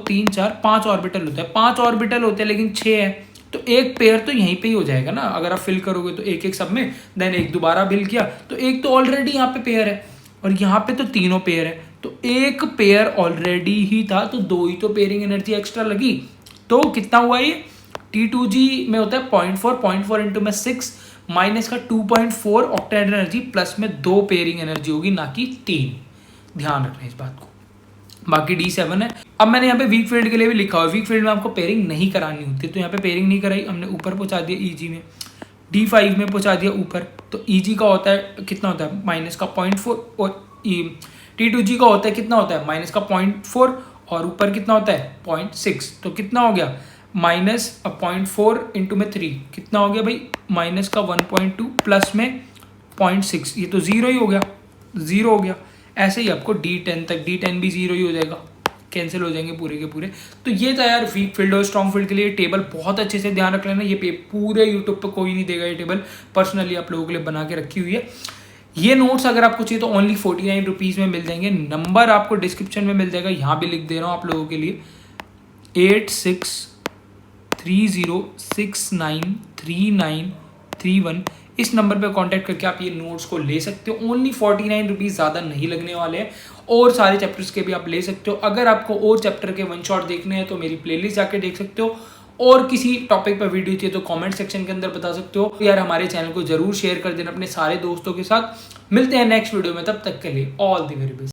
3 4 5 ऑर्बिटल होते हैं, 5 ऑर्बिटल होते हैं लेकिन 6 है, तो एक पेयर तो यहीं पे ही हो जाएगा ना। अगर आप फिल करोगे तो एक एक सब में, देन एक दोबारा फिल किया तो एक तो ऑलरेडी यहाँ पे पेयर है, और यहाँ पे तो तीनों पेयर है, तो एक पेयर ऑलरेडी ही था, तो 2 ही तो पेयरिंग एनर्जी एक्स्ट्रा लगी। तो कितना हुआ ये? T2G में होता है 0.4 इंटू में 6 माइनस का 2.4 ऑक्टेट एनर्जी, प्लस में 2 पेयरिंग एनर्जी होगी, ना कि 3। ध्यान रखना इस बात को। बाकी D7 है। अब मैंने यहाँ पे वीक फील्ड के लिए भी लिखा हुआ है, वीक फील्ड में आपको पेयरिंग नहीं करानी होती, तो यहाँ पे पेयरिंग नहीं कराई, हमने ऊपर पहुंचा दिया EG में, D5 में पहुंचा दिया ऊपर। तो EG का होता है कितना होता है? माइनस का 0.4, और T2G का होता है कितना होता है? माइनस का 0.4, और ऊपर कितना होता है? 0.6। तो कितना हो गया? माइनस 0.4 इंटू में 3 कितना हो गया भाई? माइनस का 1.2 प्लस में 0.6, ये तो 0 ही हो गया, 0 हो गया। ऐसे ही आपको D10 तक, D10 भी 0 ही हो जाएगा, कैंसिल हो जाएंगे पूरे के पूरे। तो ये था यार वीक फील्ड और स्ट्रॉन्ग फील्ड के लिए टेबल, बहुत अच्छे से ध्यान रख लेना। ये पूरे यूट्यूब पे कोई नहीं देगा ये टेबल, पर्सनली आप लोगों के लिए बना के रखी हुई है। ये नोट्स अगर आपको चाहिए तो ओनली 49 रुपीज़ में मिल जाएंगे। नंबर आपको डिस्क्रिप्शन में मिल जाएगा, यहाँ भी लिख दे रहा हूँ आप लोगों के लिए, 8630693931। इस नंबर पे कांटेक्ट करके आप ये नोट्स को ले सकते हो। ओनली 49 रुपीज़, ज़्यादा नहीं लगने वाले हैं, और सारे चैप्टर्स के भी आप ले सकते हो। अगर आपको और चैप्टर के वन शॉट देखने हैं तो मेरी प्लेलिस्ट जाके देख सकते हो, और किसी टॉपिक पर वीडियो चाहिए तो कमेंट सेक्शन के अंदर बता सकते हो। यार हमारे चैनल को जरूर शेयर कर देना अपने सारे दोस्तों के साथ। मिलते हैं नेक्स्ट वीडियो में, तब तक के लिए ऑल द वेरी बेस्ट।